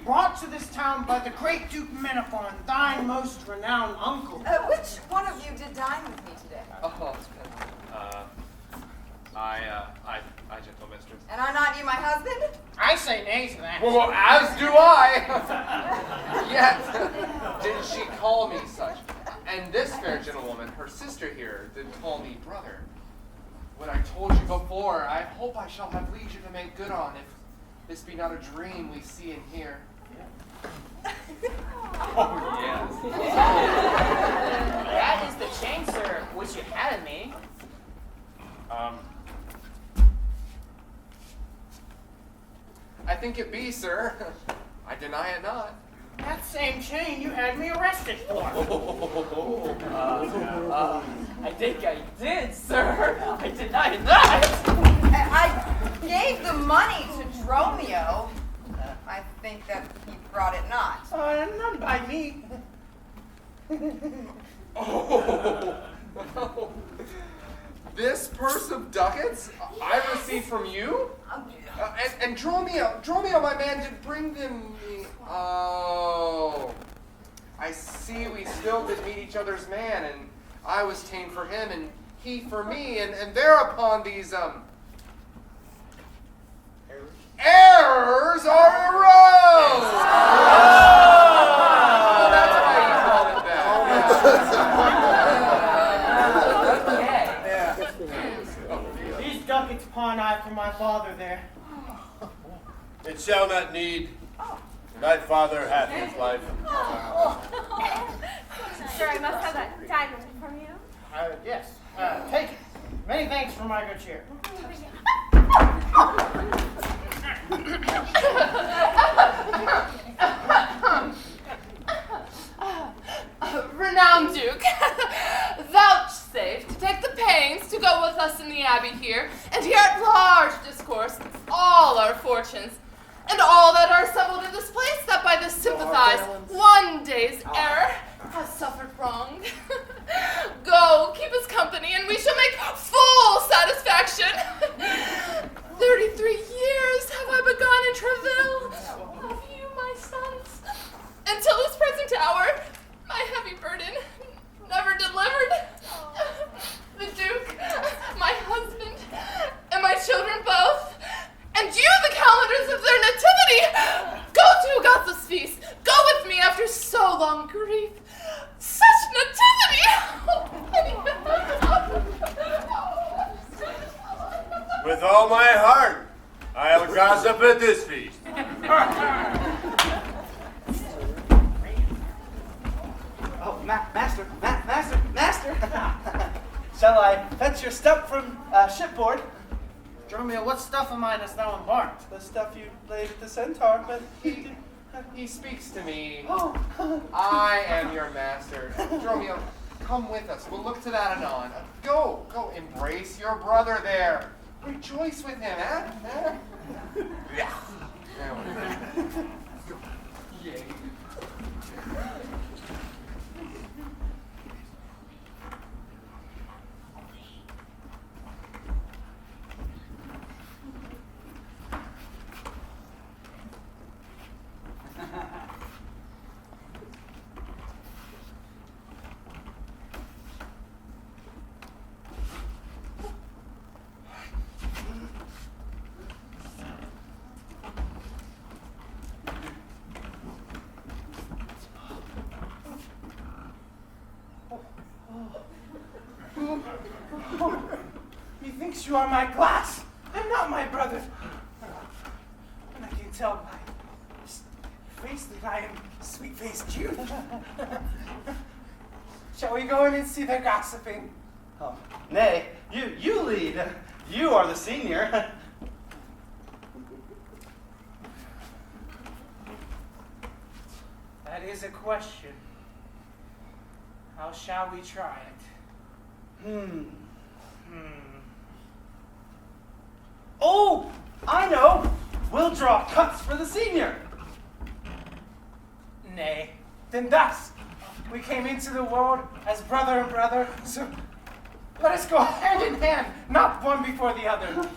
brought to this town by the great Duke Menaphon, thine most renowned uncle. Which one of you did dine with me today? Oh, I, gentle mistress. And are not you my husband? I say nay to that. Well, as do I. Yet did she call me such. And this fair gentlewoman, her sister here, did call me brother. What I told you before, I hope I shall have leisure to make good on, if this be not a dream we see and hear. Oh, yes. That is the chain, sir, which you had in me. I think it be, sir. I deny it not. That same chain you had me arrested for. I think I did, sir. I deny that. I gave the money to Dromio. I think that he brought it not. None by me. This purse of ducats I received from you? And Dromio, my man, did bring them me. Oh. I see we still did meet each other's man, and I was ta'en for him, and he for me, and thereupon these, errors arose! Oh, that's why you called it that. These ducats pawn I for my father there. It shall not need. Thy father hath his life. Sir, I must have that diamond from you. Yes. Take it. Many thanks for my good cheer. Renowned Duke, vouchsafe to take the pains to go with us in the abbey here, and hear at large discourse all our fortunes, and all that are assembled in this place that by this sympathized one day's error has suffered wrong. Go, keep us company, and we shall make full satisfaction. 33 years have I begun in travail of you, my sons, until this present hour, my heavy burden never delivered. The Duke, my husband, and my children both, and you the calendars of their nativity. Go to Augustus' feast. Go with me after so long grief. Such nativity! With all my heart, I'll gossip at this feast. Oh, master. Shall I fetch your stuff from shipboard? Dromio, what stuff of mine hast thou embarked? The stuff you laid at the centaur, but He speaks to me. Oh. I am your master. Dromio, come with us. We'll look to that anon. Go embrace your brother there. Rejoice with him, eh? Yeah. Yay. Methinks you are my glass. I'm not my brother. And I can tell by your face that I am sweet-faced Jude. Shall we go in and see their gossiping? Oh, nay, you lead. You are the senior. That is a question. How shall we try it? Oh, I know. We'll draw cuts for the senior. Nay, then thus we came into the world as brother and brother, so let us go hand in hand, not one before the other.